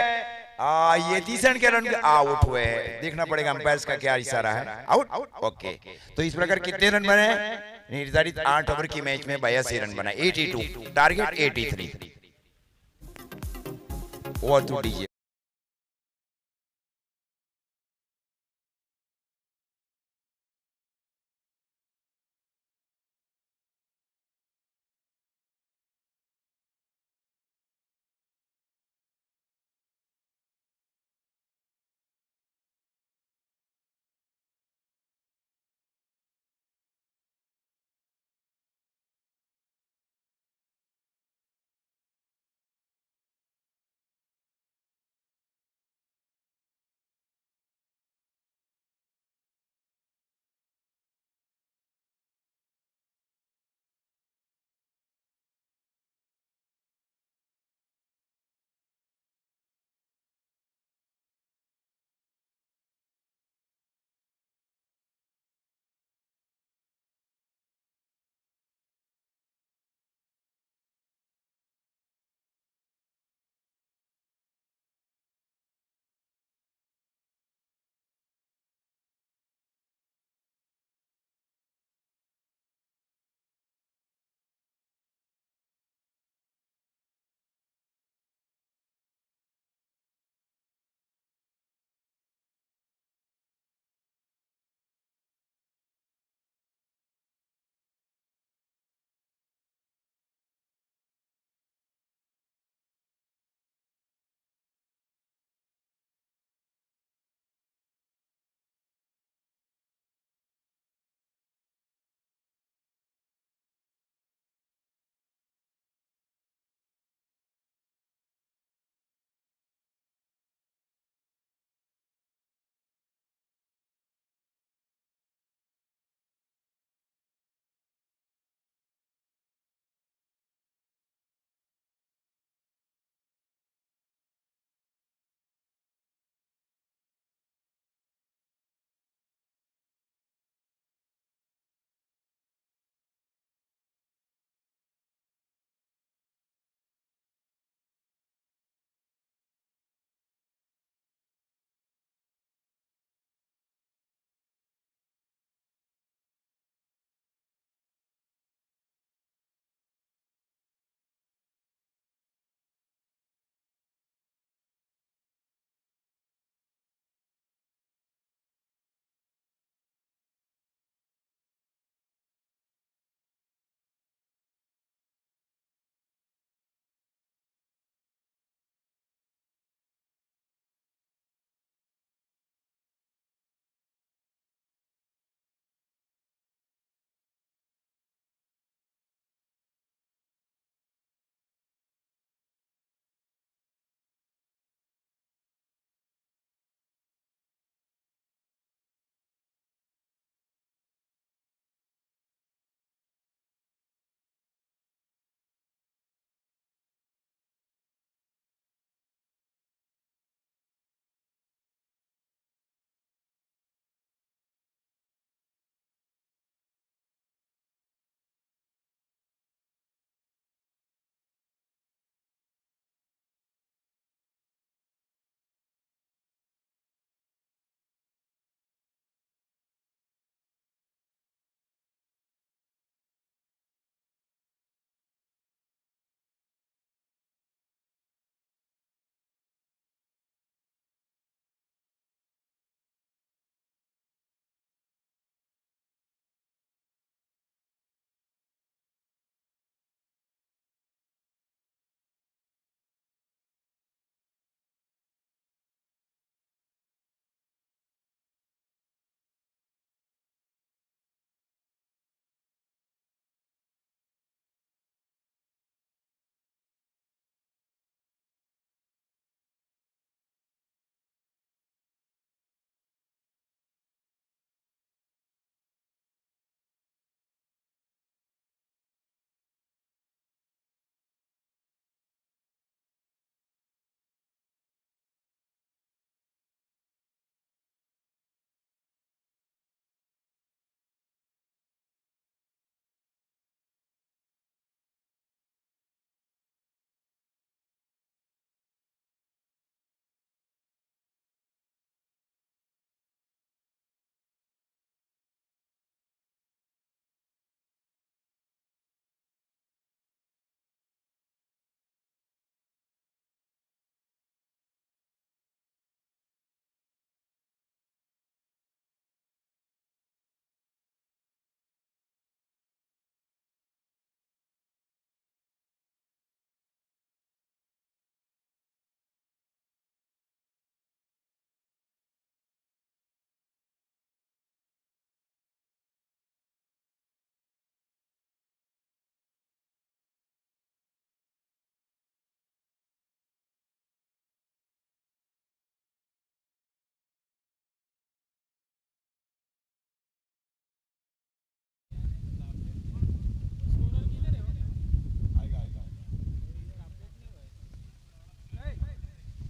ये तीसरे रन के रन आउट हुए हैं, देखना पड़ेगा अंपायर का क्या इशारा है। Out, okay. तो इस प्रकार कितने रन बने? निर्धारित 8 ओवर की मैच में 82 रन बना, 82, टारगेट 83। Over two DJ.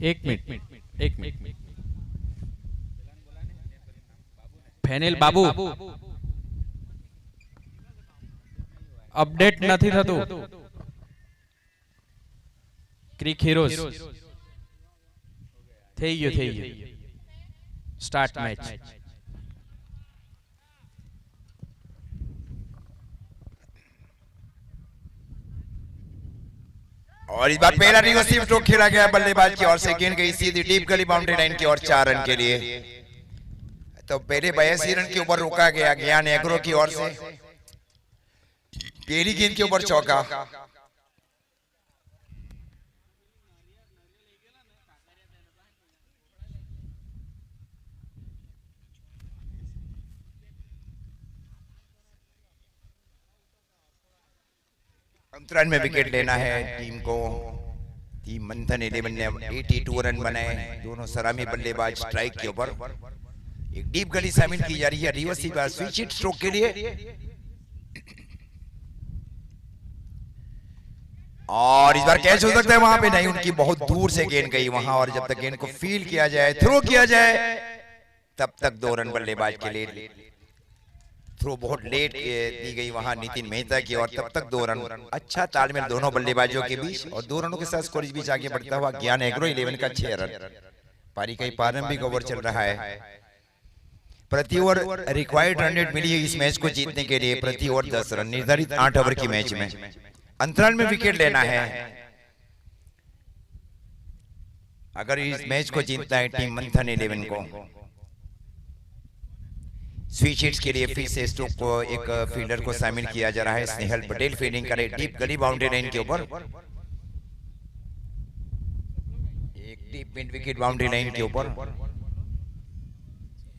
एक मिनट एक मिनट ફેનિલ બાબુ અપડેટ નથી થતું ક્રિક હીરોઝ થઈ ગયું સ્ટાર્ટ મેચ और इस बार पहला रिवर्सिव स्ट्रोक खेला गया बल्लेबाज की ओर से, गेंद गई सीधी डीप गली बाउंड्री लाइन की ओर 4 रन के लिए। तो पहले 82 रन के ऊपर रोका गया ज्ञान एग्रो की ओर से, पहली गेंद के ऊपर चौका। अंतराल में विकेट लेना है टीम को। टीम मंथन 11 ने 82 रन बनाए, दोनों सलामी बल्लेबाज स्ट्राइक के ऊपर। एक डीप गली शामिल की जा रही है रिवर्सिव स्विच हिट स्ट्रोक के लिए, और इस बार कैच हो सकता है वहां पे, नहीं उनकी बहुत दूर से गेंद गई वहां, और जब तक गेंद को फील किया जाए, थ्रो किया जाए, तब तक 2 रन बल्लेबाज के लिए। थ्रो बहुत लेट दी गई वहां नितिन मेहता की, और तब तक 2 रन। अच्छा तालमेल दोनों बल्लेबाजों के बीच, और 2 रनों के साथ स्कोर बीच आगे बढ़ता हुआ ज्ञान एग्रो 11 का 6 रन। पारी का प्रारंभिक ओवर चल रहा है। प्रति ओवर रिक्वायर्ड रन रेट मिली है इस मैच को जीतने के लिए, प्रति ओवर 10 रन निर्धारित 8 ओवर की मैच में। अंतराल में विकेट लेना है अगर इस मैच को जीतना है टीम मंथन 11 को। स्विच हिट्स के लिए फिर से स्ट्रोक को एक फील्डर को शामिल किया जा रहा है। स्नेहल पटेल फील्डिंग करे डीप गली बाउंड्री लाइन के ऊपर, एक deep mid wicket boundary line के ऊपर,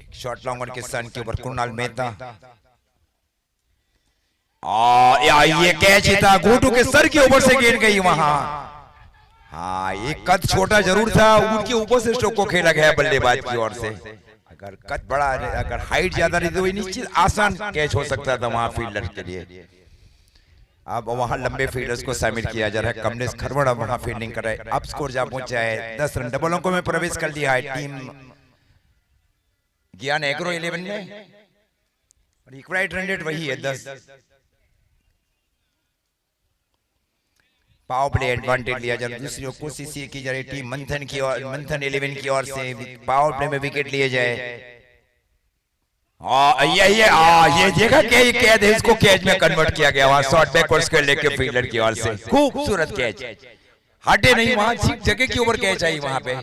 एक शॉर्ट लॉन्ग के सन के ऊपर कुणाल मेहता। ये कैच था, गोटू के सर के ऊपर से गेंद गई वहां। हाँ, एक कद छोटा जरूर था, उनके ऊपर से स्ट्रोक को खेला गया बल्लेबाज की ओर से। अगर कद बड़ा, अगर हाइट ज्यादा रही तो निश्चित आसान कैच हो सकता था वहां फील्डर के लिए। अब वहां लंबे फील्डर्स को शामिल किया जा रहा है। कमलेश खरवड़ा वहां फील्डिंग कर रहा है। अब स्कोर जा पहुंचा है 10 रन, डबल अंकों में प्रवेश कर लिया है टीम ज्ञान एग्रो 11 ने। रिक्वायर्ड रन रेट वही है 10। पावर प्ले एडवांटेज लिया जा रहा है। दूसरी कोशिश ये की जा रही टीम मंथन की और मंथन 11 की ओर से पावर प्ले में विकेट लिए जाए। ये देखा क्या ये कैच है, इसको कैच में कन्वर्ट किया गया वहां शॉर्ट बैकवर्ड्स के लेके फील्डर की ओर से। खूबसूरत कैच, हटे नहीं वहां, ठीक जगह के ऊपर कैच आई वहां पे।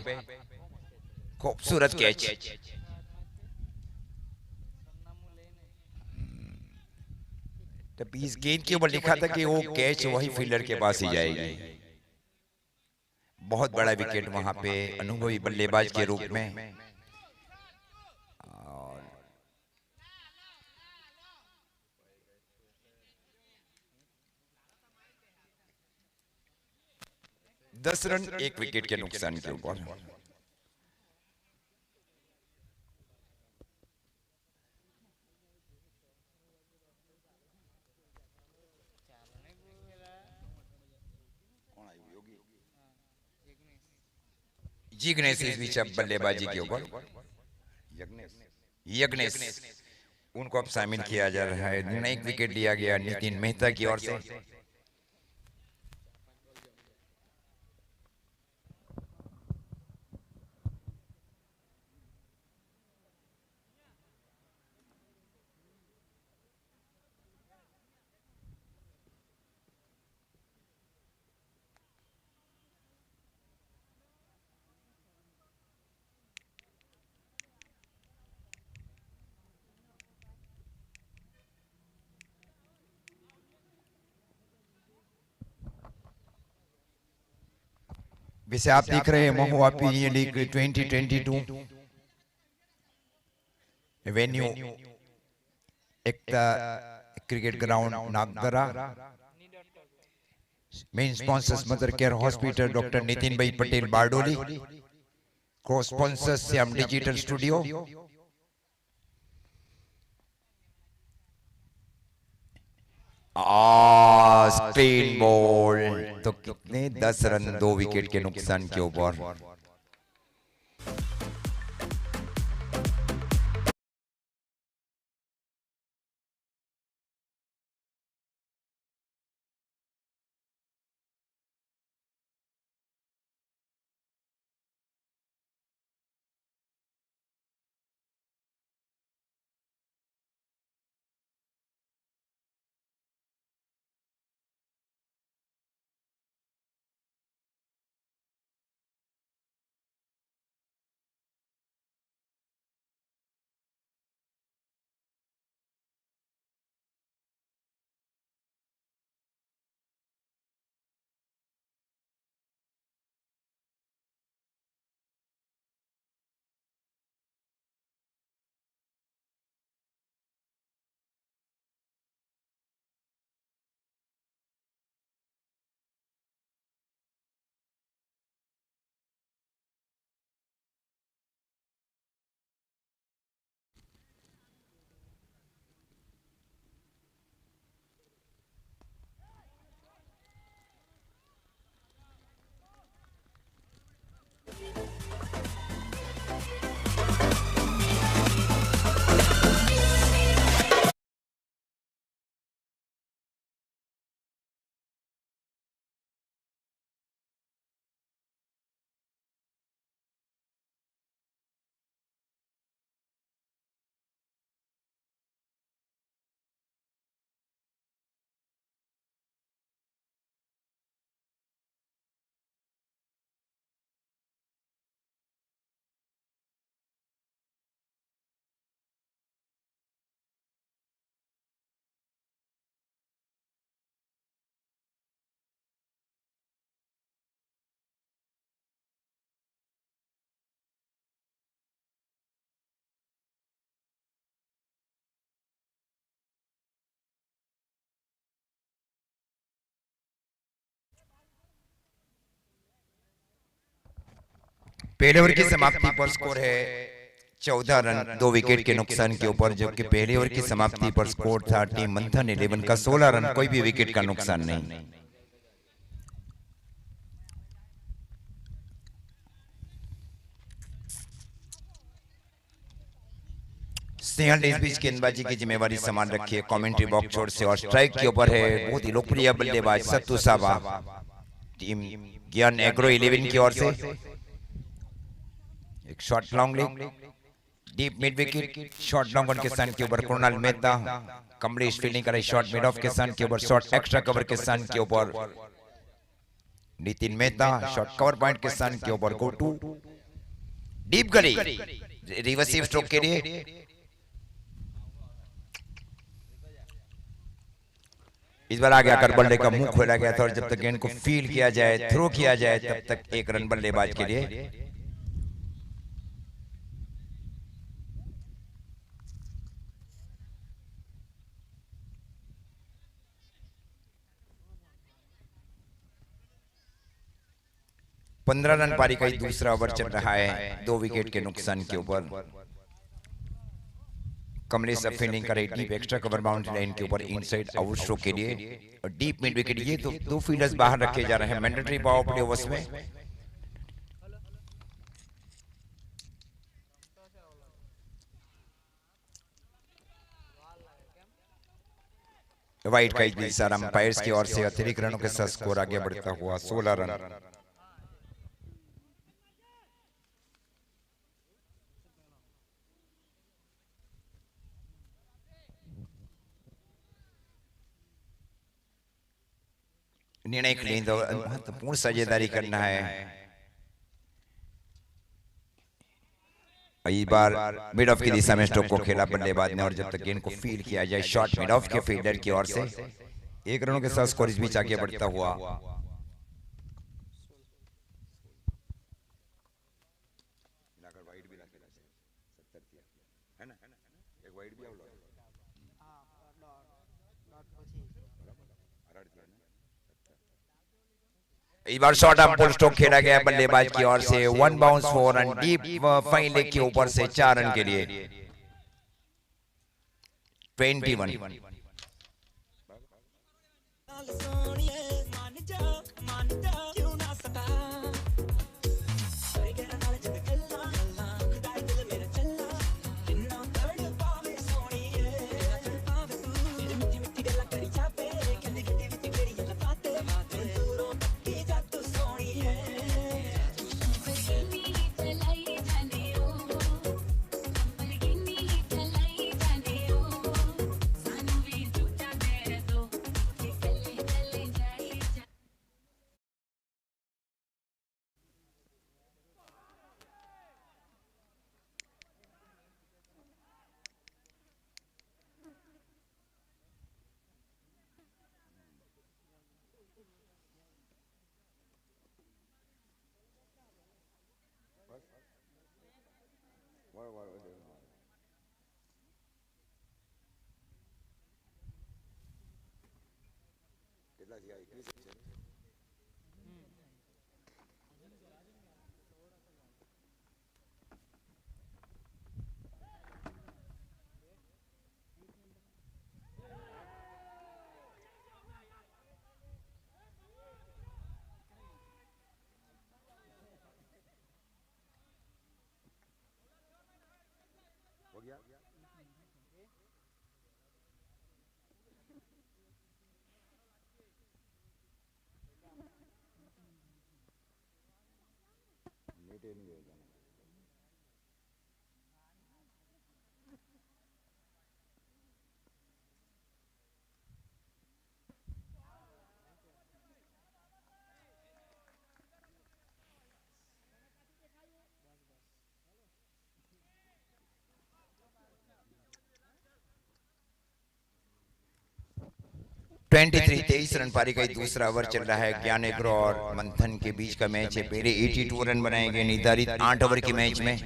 खूबसूरत कैच। तो इस गेंद के ऊपर लिखा था कि वो कैच वही फील्डर के पास ही जाएगी। बहुत बड़ा विकेट वहां पे अनुभवी बल्लेबाज के रूप में। और 10 रन 1 विकेट के नुकसान के ऊपर। जिग्नेश इस बीच अब बल्लेबाजी के ऊपर, यज्ञेश उनको अब शामिल किया जा रहा है। निर्णायक विकेट लिया गया नितिन मेहता की ओर से। वैसे आप देख रहे हैं Mahua premier league 2022 venue Ekta cricket ground Nagdara. Main sponsors mother care hospital doctor Nitin bhai Patel Bardoli. Co sponsors Shyam digital studio. Screen ball तो कितने 10 रन 2 विकेट के नुकसान के ऊपर। पहले ओवर की समाप्ति पर स्कोर है 14 रन 2 विकेट के नुकसान के ऊपर, जबकि पहले ओवर की समाप्ति पर स्कोर था टीम मंथन 11 का 16 रन, कोई भी विकेट का नुकसान नहीं। सिंहल इस बीच गेंदबाजी की जिम्मेवारी संभाल रखी है कमेंट्री बॉक्स छोर से, और स्ट्राइक के ऊपर है बहुत ही लोकप्रिय बल्लेबाज सत्तू साबा, टीम ज्ञान एग्रो 11 की ओर से। एक shot long leg deep mid wicket, shot long on के सन के ऊपर कृणाल मेहता, कमलेश फील्डिंग करे शॉट मिड ऑफ के सन के ऊपर, शॉट एक्स्ट्रा कवर के सन के ऊपर Nitin Mehta, shot cover point के सन के ऊपर गोटू, डीप गली रिवर्सिव स्ट्रोक के लिए। इस बार आगे आकर बल्ले का मुंह खोला गया था, और जब तक गेंद को फील किया जाए, थ्रो किया जाए, तब तक 1 रन बल्लेबाज के लिए। पंद्रह रन पारी का ही दूसरा ओवर चल रहा है 2 विकेट के नुकसान के ऊपर। कमलेश अब फील्डिंग कर रही deep extra cover boundary line के ऊपर इनसाइड आउट स्ट्रोक के लिए, और डीप मिड विकेट। ये तो 2 फील्डर्स बाहर रखे जा रहे हैं मैंडेटरी पावर प्ले ओवर्स में। वाइट का इशारा अंपायर्स की ओर से, अतिरिक्त रनों के साथ स्कोर आगे बढ़ता हुआ 16 रन। निर्णय के लिए महत्वपूर्ण साझेदारी करना है। इस बार मिड ऑफ की दिशा में स्ट्रोक को खेला बल्लेबाज ने, और जब तक गेंद को फील किया जाए शॉट मिड ऑफ के फील्डर की ओर से, 1 रनों के साथ स्कोर इस बीच आगे बढ़ता हुआ। इस बार शॉर्ट आर्म पुल स्ट्रोक खेला गया बल्लेबाज की ओर से, 1 bounce 4 run, deep fine leg के ऊपर से 4 रन के लिए 21। ट्वेंटी 23 रन पारी का दूसरा ओवर चल रहा है। ज्ञान एग्रो और मंथन के बीच का मैच है। पहले 82 रन बनाए गए निर्धारित 8 ओवर के मैच में।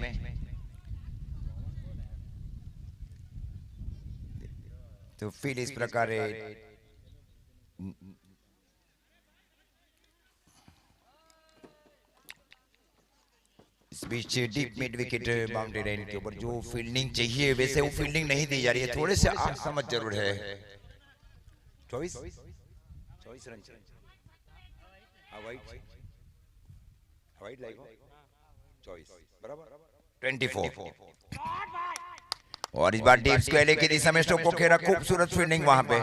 तो फील इस प्रकार है। इस बीच deep mid wicket boundary line के ऊपर जो फील्डिंग चाहिए वैसे वो फील्डिंग नहीं दी जा रही है, थोड़े से आग समझ जरूर है। 24 रन वाइड लाइक 24 बराबर 24। और इस बार डीप स्क्वायर की दिशा में स्टोक को खेला, खूबसूरत फील्डिंग वहां पे,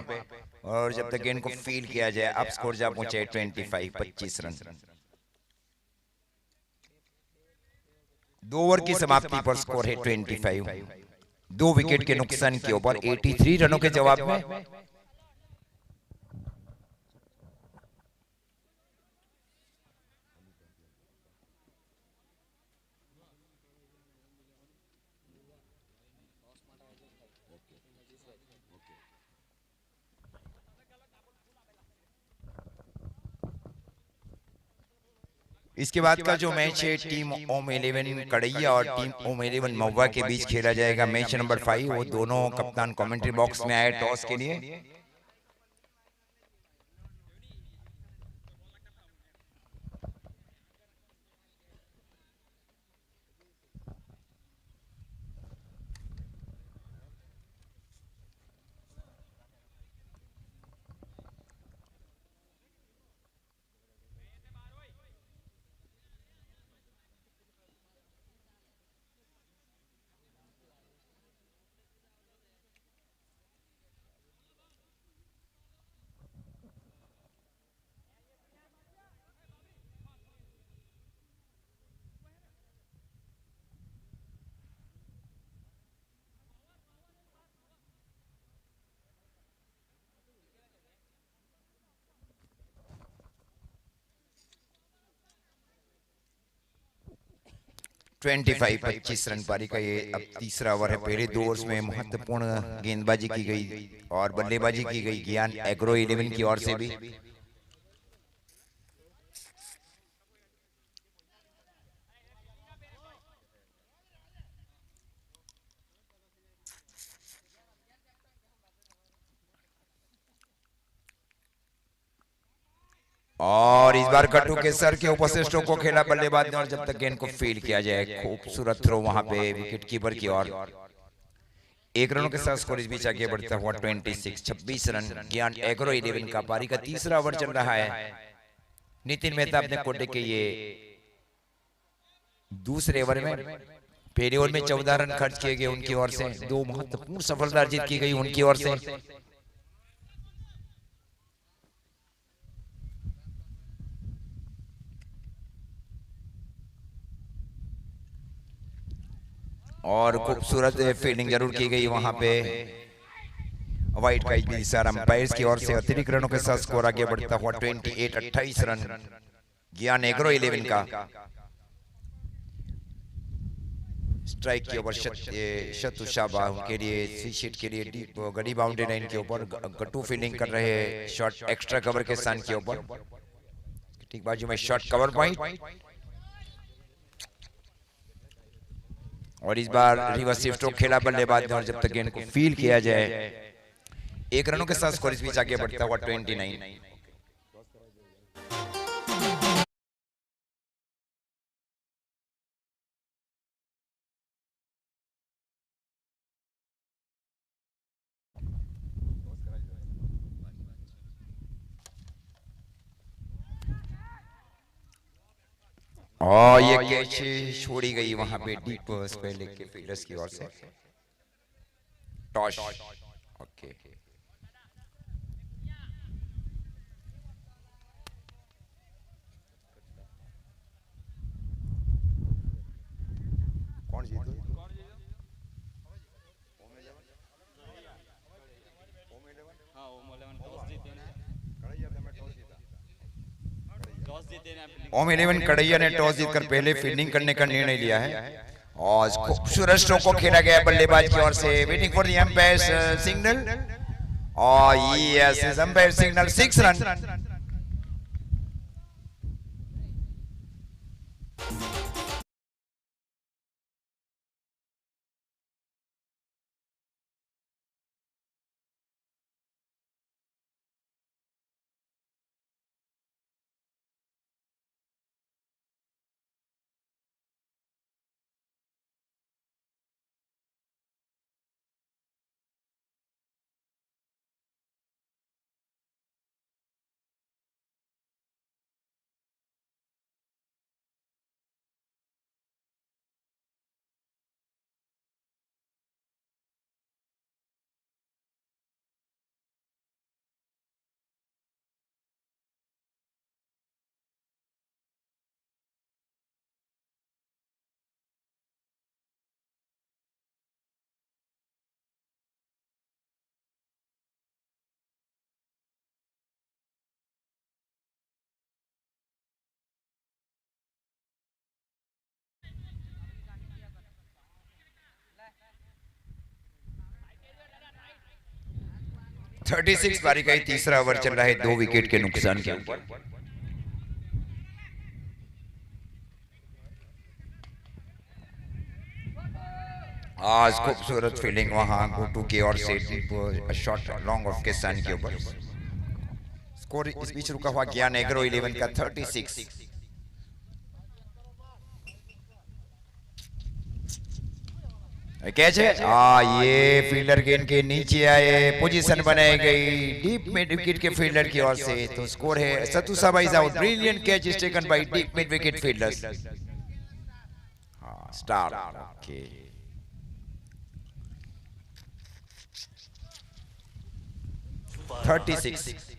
और जब तक गेंद को फील किया जाए अब स्कोर जा पहुंचे 25 रन। 2 ओवर की समाप्ति पर स्कोर है 25, 2 विकेट के नुकसान के ऊपर 83 रनों के जवाब में। इसके बाद का जो मैच है टीम ओम 11 कड़ैया और टीम ओम 11 महुआ के बीच खेला जाएगा, मैच नंबर 5। वो दोनों कप्तान कमेंट्री बॉक्स में आए टॉस के लिए। ट्वेंटी 25 रन पारी का ये अब तीसरा ओवर है। पहले 2 ओवर्स में महत्वपूर्ण गेंदबाजी की गई और बल्लेबाजी की गई ज्ञान एग्रो 11 की ओर से भी। और इस बार कट्टू के सर के ऊपर से स्ट्रोक को खेला बल्लेबाज ने, और जब तक गेंद को फील किया जाए खूबसूरत थ्रो वहां पे विकेट कीपर की ओर। 1 रनों के साथ स्कोर इस बीच आगे बढ़ता हुआ 26 रन। ज्ञान एग्रो 11 का पारी का तीसरा ओवर चल रहा है। नितिन मेहता अपने कोटे के ये दूसरे ओवर में, पहले ओवर में 14 रन खर्च किए गए उनकी ओर से, 2 महत्वपूर्ण सफलता अर्जित की गई उनकी ओर से। और खूबसूरत फील्डिंग जरूर की गई वहां पे। व्हाइट का इशारा अंपायर्स की ओर से। अतिरिक्त रनों के साथ स्कोर आगे बढ़ता हुआ 28 रन। ज्ञान एग्रो 11 का स्ट्राइक के ऊपर शतुशाबा के लिए, सी शीट के लिए डीप गड़ी बाउंड्री लाइन के ऊपर गट्टू फील्डिंग कर रहे हैं शॉट एक्स्ट्रा कवर के स्थान के ऊपर। ठीक बाजू में शॉट कवर पॉइंट, और इस बार रिवर्स स्ट्रोक खेला बल्लेबाज ने, और जब तक गेंद को फील किया जाए 1 रनों के साथ स्कोर इस बीच आगे बढ़ता हुआ 29। और ये कैच छोड़ी गई वहां पे डीप स्क्वायर लेग के फील्डर्स की ओर से। Toss okay. कौन जीता? ओम 11 कड़ैया ने टॉस जीतकर पहले फील्डिंग करने का निर्णय लिया है, और खूबसूरत स्ट्रोक को खेला गया बल्लेबाज की ओर से। Waiting for the umpire signal, और यस एम्पायर सिग्नल 6 रन। 36 पारी का ही तीसरा ओवर चल रहा है, 2 विकेट के नुकसान के ऊपर। आज खूबसूरत फील्डिंग वहां गोटू की ओर से, शॉट लॉन्ग ऑफ के सन के ऊपर। स्कोर इस बीच रुका हुआ ज्ञान एग्रो 11 का 36। कैच है, ये फील्डर के इनके नीचे आए, पोजीशन बनाई गई डीप मिड विकेट के फील्डर की ओर से। तो स्कोर है सतु साबा is out, brilliant catch is taken by deep mid wicket fielders. Star okay. Thirty six.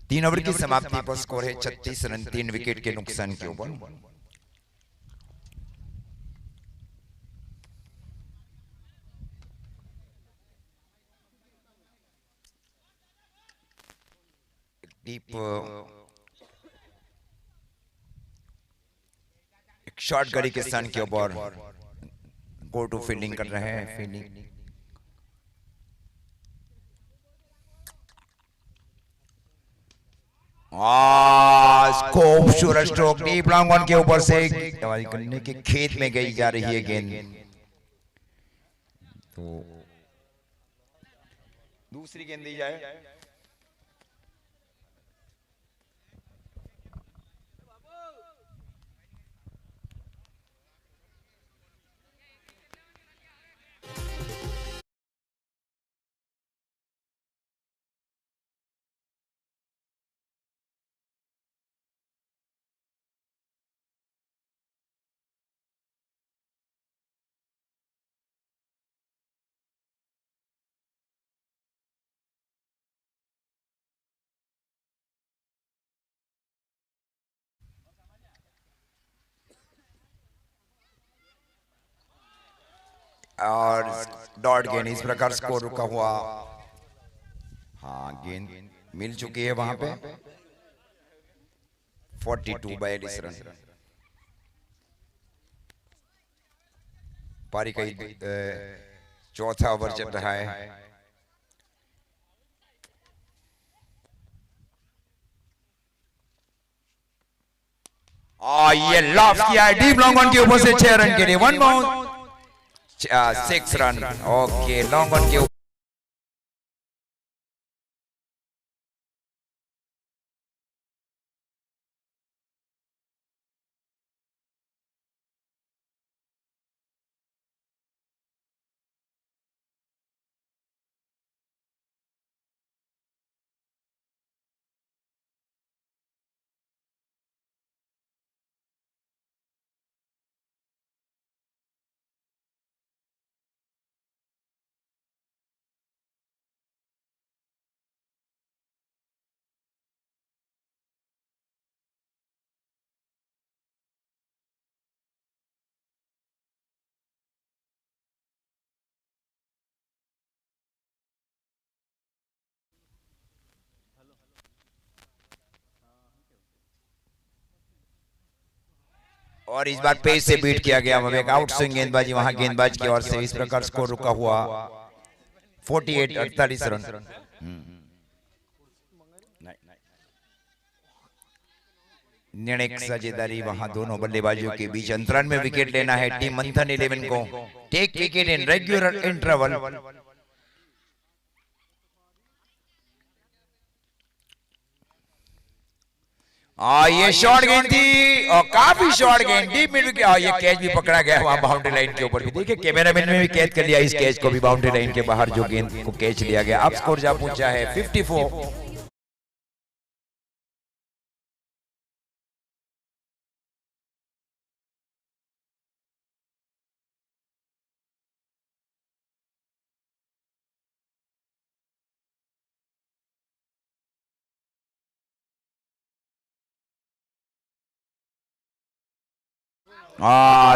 तीन ओवर की समाप्ति पर स्कोर है 36 रन, 3 विकेट के नुकसान के ऊपर। डीप एक शॉर्ट गड़ी के सन के ऊपर गो टू फील्डिंग कर रहे हैं। फील्डिंग खूबसूरत स्ट्रोक डीप लॉन्ग ऑन के ऊपर से करने के खेत में गई जा रही है गेंद। तो दूसरी गेंद दी जाए। और डॉट गेंद, इस प्रकार स्कोर रुका हुआ। हाँ, गेंद मिल चुकी है वहां पे। 42 रन। पारी का चौथा ओवर चल रहा है। ये लॉफ किया है डीप लॉन्ग ऑन के ऊपर से 6 रन के लिए। 1 bound 6 run. Okay, long on के ऊपर और इस बार पेस से बीट किया गया। एक आउट स्विंग गेंदबाजी वहां गेंदबाज की ओर से। इस प्रकार स्कोर रुका हुआ 48 रन। निर्णायक साझेदारी वहां दोनों बल्लेबाजों के बीच। अंतराल में विकेट लेना है टीम मंथन 11 को। Take wicket in regular interval. ये शॉर्ट गेंद थी और काफी शॉर्ट गेंद डीप मिड के, ये कैच भी पकड़ा गया वहां बाउंड्री लाइन के ऊपर भी। देखिए कैमरामैन ने भी कैच कर लिया इस कैच को भी, बाउंड्री लाइन के बाहर जो गेंद को कैच लिया गया। अब स्कोर जा पहुंचा है 54।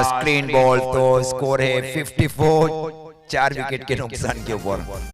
स्क्रीन बॉल, तो स्कोर है 54, 4 विकेट के नुकसान के ऊपर।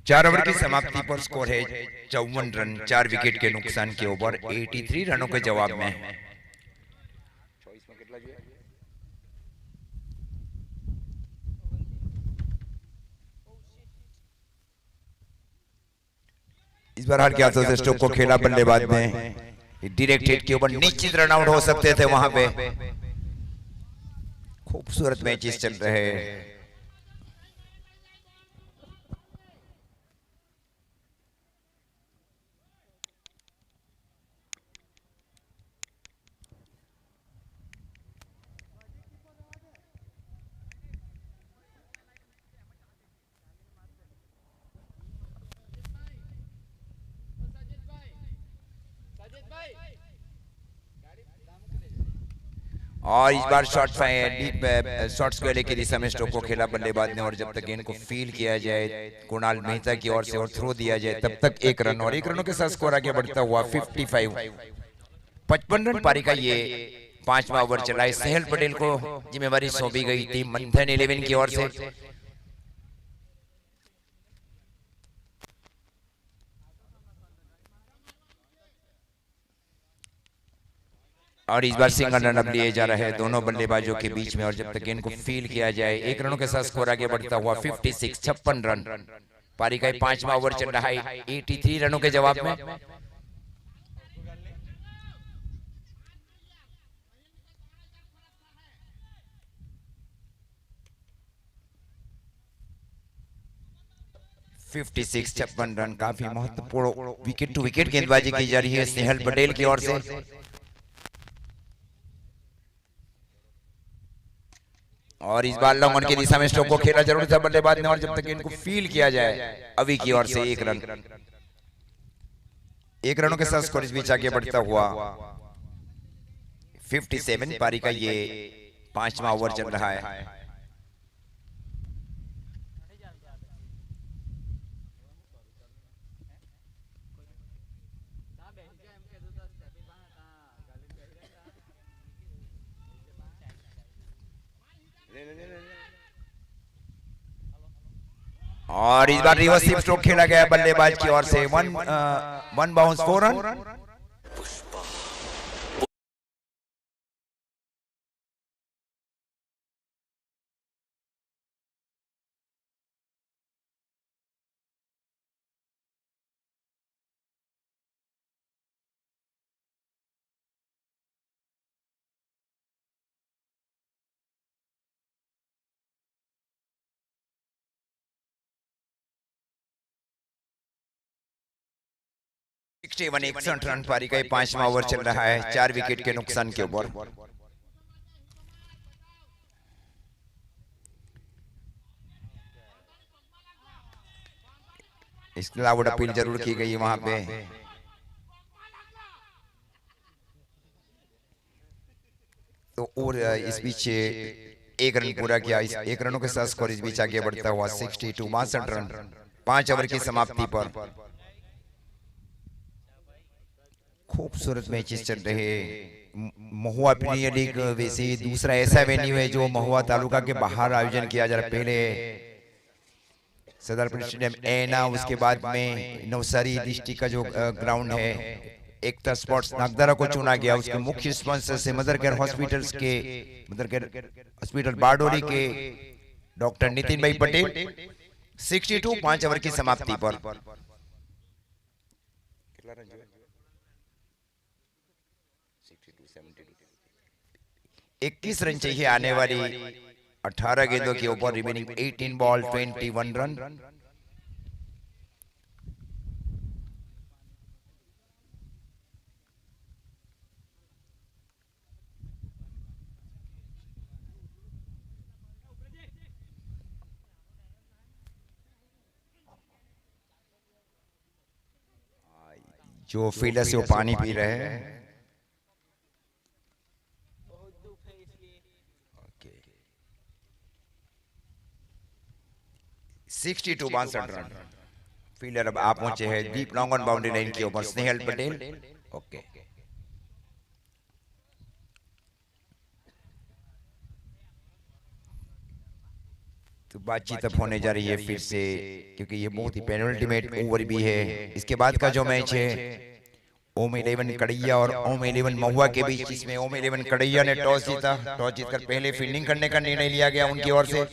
चार ओवर की समाप्ति पर स्कोर है 54 रन, 4 विकेट के नुकसान के ऊपर 83 रनों के जवाब में। इस बार हार के हाथों से स्टोक को खेला बल्लेबाज में, डायरेक्ट हिट के ऊपर निश्चित रन आउट हो सकते थे वहां पे। खूबसूरत मैचेस चल रहे हैं। और इस बार शॉट्स शॉट्स को लेकर दिशा में स्टोक को खेला बल्लेबाज ने, और जब तक गेंद को फील किया जाए कुणाल मेहता की ओर से और थ्रो दिया जाए तब तक 1 रन, और 1 रनों के साथ स्कोर आगे बढ़ता हुआ 55। 55 रन पारी का ये 5वां ओवर चला है। सहल पटेल को जिम्मेवारी सौंपी गई थी मंथन 11 की ओर से। और इस बार सिंगल रन अब लिए जा रहे हैं दोनों बल्लेबाजों के बीच में, और जब तक गेंद को फील किया जाए 1 रनों के साथ स्कोर आगे बढ़ता हुआ 56, 56 रन। पारी का 5वां ओवर चल रहा है 83 रनों के जवाब में। फिफ्टी 56 रन, काफी महत्वपूर्ण विकेट टू विकेट गेंदबाजी की जा रही है स्नेहल पटेल की ओर से। और इस बार लॉन्ग ऑन की दिशा में स्टोक को खेला जरूर था बल्लेबाज ने, और जब तक इनको फील किया जाए अभी की ओर से 1 रन। 1 रनों के साथ स्कोर इस बीच आगे बढ़ता हुआ 57। पारी का ये 5वां ओवर चल रहा है। और इस बार रिवर्स स्वीप स्ट्रोक खेला गया बल्लेबाज की ओर से। One bounce 4 run. One 61 run पारी का 5वां ओवर चल रहा है 4 विकेट के नुकसान के ऊपर। इसके अलावा अपील जरूर की गई है वहां पे। तो और इस बीच 1 रन पूरा किया। इस 1 रनों के साथ स्कोर इस बीच आगे बढ़ता हुआ 62 रन 5 ओवर की समाप्ति पर। खूबसूरत मैचेस चल रहे। महुआ प्रीमियर लीग वैसे दूसरा ऐसा वेन्यू है जो महुआ तालुका के बाहर आयोजन किया जा रहा है। पहले सदर स्टेडियम एना, उसके बाद में नवसारी डिस्ट्रिक्ट का जो ग्राउंड है एकता स्पोर्ट्स नागदरा को चुना गया। उसके मुख्य स्पॉन्सर से मदर केयर हॉस्पिटल बारडोली के डॉक्टर नितिन भाई पटेल। 62 5 ओवर की समाप्ति पर। 21 रन चाहिए आने वाली 18 गेंदों के ऊपर। Remaining 18 ball 21 run. जो फील्डर से वो पानी पी रहे हैं। 62 62 रन। फील्डर अब आप पहुंचे हैं deep long on boundary line के ऊपर स्नेहल पटेल। ओके, तो बातचीत अब होने जा रही है फिर से, क्योंकि ये बहुत ही पेनल्टीमेट ओवर भी है। इसके बाद का जो मैच है ओम 11 कड़ैया और ओम 11 महुआ के बीच, इसमें ओम 11 कड़ैया ने टॉस जीता। टॉस जीतकर पहले फील्डिंग करने का निर्णय लिया गया उनकी ओर से।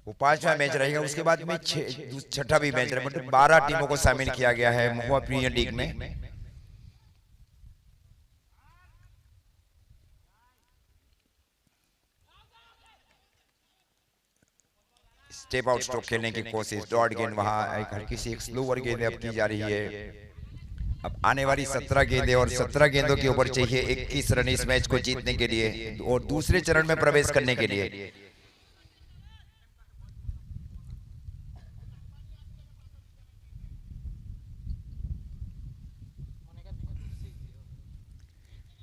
वो 5वां मैच रहेगा। उसके बाद में 6ठा भी मैच रहेगा। मतलब 12 टीमों को शामिल किया गया है महुआ प्रीमियर लीग में। स्टेप आउट स्ट्रोक खेलने की कोशिश। डॉट गेंद वहां हल्की सी एक स्लोअर गेंद अब की जा रही है। अब आने वाली 17 गेंदें और 17 गेंदों के ऊपर चाहिए 21 रन इस मैच को जीतने के लिए और दूसरे चरण में प्रवेश करने के लिए।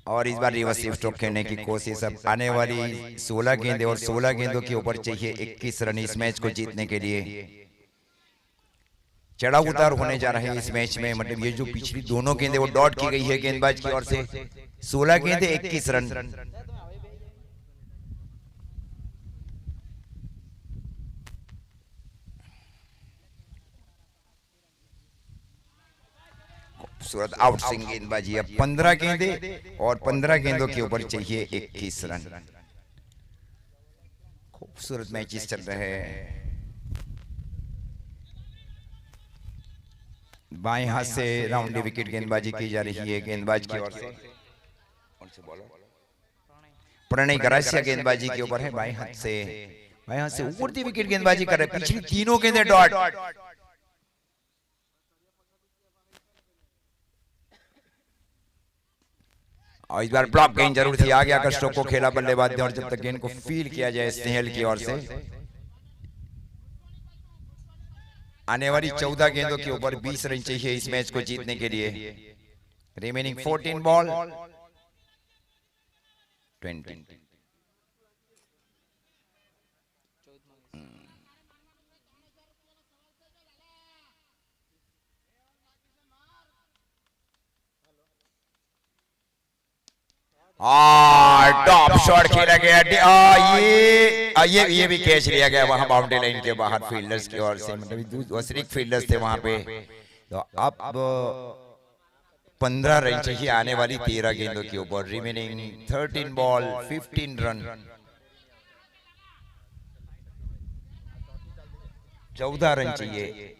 और इस बार रिवर्स स्ट्रोक खेलने की कोशिश। अब आने वाली 16 गेंदें और 16 गेंदों के ऊपर चाहिए 21 रन इस मैच को जीतने के लिए। चढ़ाव उतार होने जा रहे हैं इस मैच में। मतलब ये जो पिछली दोनों गेंदें वो डॉट की गई है गेंदबाज की ओर से। 16 गेंदें 21 रन। खूबसूरत आउट स्विंग गेंदबाजी। अब 15 गेंदें और 15 गेंदों के ऊपर चाहिए 21 रन। खूबसूरत मैचेस चल रहे हैं। बाएं हाथ से राउंड विकेट गेंदबाजी की जा रही है गेंदबाज की ओर से। कौन से बॉलर? प्रणय गरासिया गेंदबाजी के ऊपर है। बाएं हाथ से ऊपर दी विकेट गेंदबाजी कर रहे। पिछली तीनों गेंदें डॉट। और इस बार ब्लॉक गेंद जरूर थी। आगे आकर स्ट्रोक को खेला बल्लेबाज ने और जब तक गेंद को फील किया जाए स्नेहल की ओर से। आने वाली 14 गेंदों के ऊपर 20 रन चाहिए इस मैच को जीतने के लिए। Remaining 14 ball 20। टॉप शॉट खेला गया। ये भी कैच लिया गया वहां बाउंड्री लाइन के बाहर फील्डर्स की ओर से, मतलब अतिरिक्त फील्डर्स थे वहां पे। तो अब 15 रन चाहिए आने वाली 13 गेंदों के ऊपर। Remaining 13 ball 15 run. 14 रन चाहिए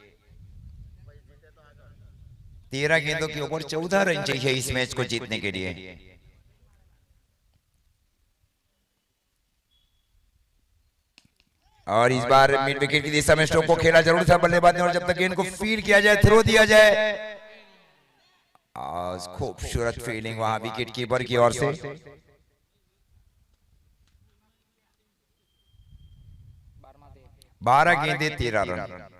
13 गेंदों के ऊपर, 14 रन चाहिए इस मैच को जीतने के लिए। और इस बार मिड विकेट की दिशा में स्ट्रोक को खेला जरूर था बल्लेबाज ने, और जब तक गेंद को फील्ड किया जाए, थ्रो दिया जाए। खूबसूरत फील्डिंग वहां विकेट कीपर की ओर से। बारह गेंदे 13 रन।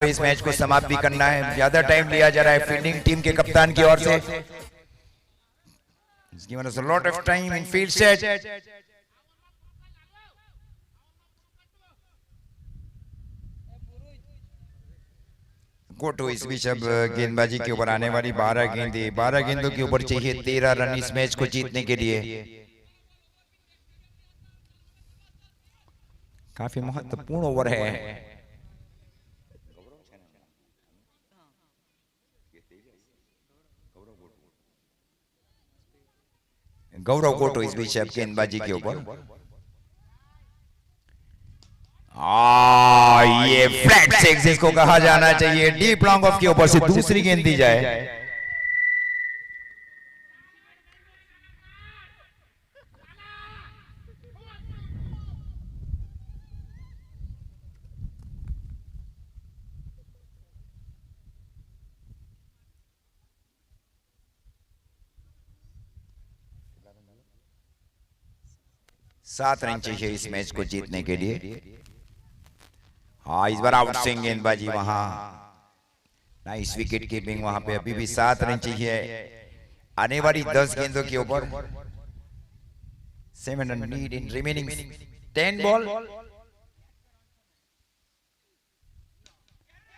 इस मैच को समाप्त भी करना है, ज्यादा टाइम लिया जा रहा है फील्डिंग टीम के कप्तान की ओर से। He's given us a lot of time in field set. गोटो इस बीच अब गेंदबाजी के ऊपर आने वाली 12 गेंदें, 12 गेंदों के ऊपर चाहिए 13 रन इस मैच को जीतने के लिए। काफी महत्वपूर्ण ओवर है। गौरव गोटो इस बीच अब गेंदबाजी के ऊपर। ये फ्लैट सिक्स जिसको कहा जाना चाहिए, डीप लॉन्ग ऑफ के ऊपर से दूसरी गेंद दी जाए। सात रन चाहिए इस मैच को जीतने के लिए। हाँ, इस बार आउट स्विंग गेंदबाजी वहां, नाइस विकेट कीपिंग वहां पे। अभी भी 7 रन चाहिए आने वाली 10 गेंदों के ऊपर। 7 run need in remaining 10 ball.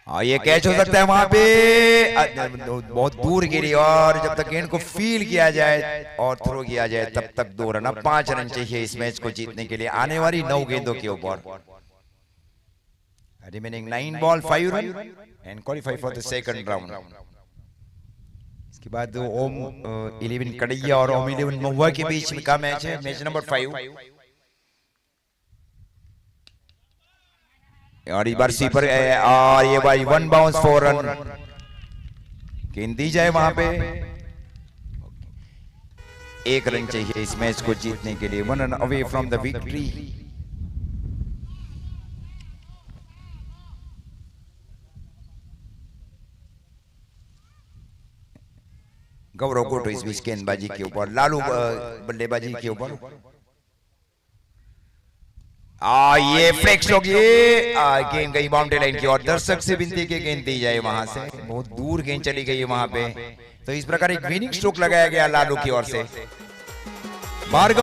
हाँ, ये कैच हो सकता है वहां पे, बहुत दूर गिरी, और जब तक गेंद को फील किया जाए और थ्रो किया जाए तब तक 2 रन। अब 5 रन चाहिए इस मैच को जीतने के लिए आने वाली 9 गेंदों के ऊपर। Remaining 9 ball 5 run and qualify for the second round. इसके बाद ओम 11 कड़ैया और ओम 11 महुआ के बीच का मैच है, मैच नंबर 5। और इस बार स्वीपर, और ये भाई 1 बाउंस 4 रन गेंद दी जाए वहां पे। 1 रन चाहिए इस मैच को जीतने के लिए, 1 run away from the victory. Gaurav गोटो इस बीच गेंदबाजी के ऊपर, लालू बल्लेबाजी के ऊपर। ये फ्लेक्स होगी, गेंद गई बाउंड्री लाइन की ओर। दर्शक से विनती की गेंद दी जाए वहां से, बहुत दूर गेंद चली गई वहां पे। तो इस प्रकार एक विनिंग स्ट्रोक लगाया गया लालू की ओर से। भार्गव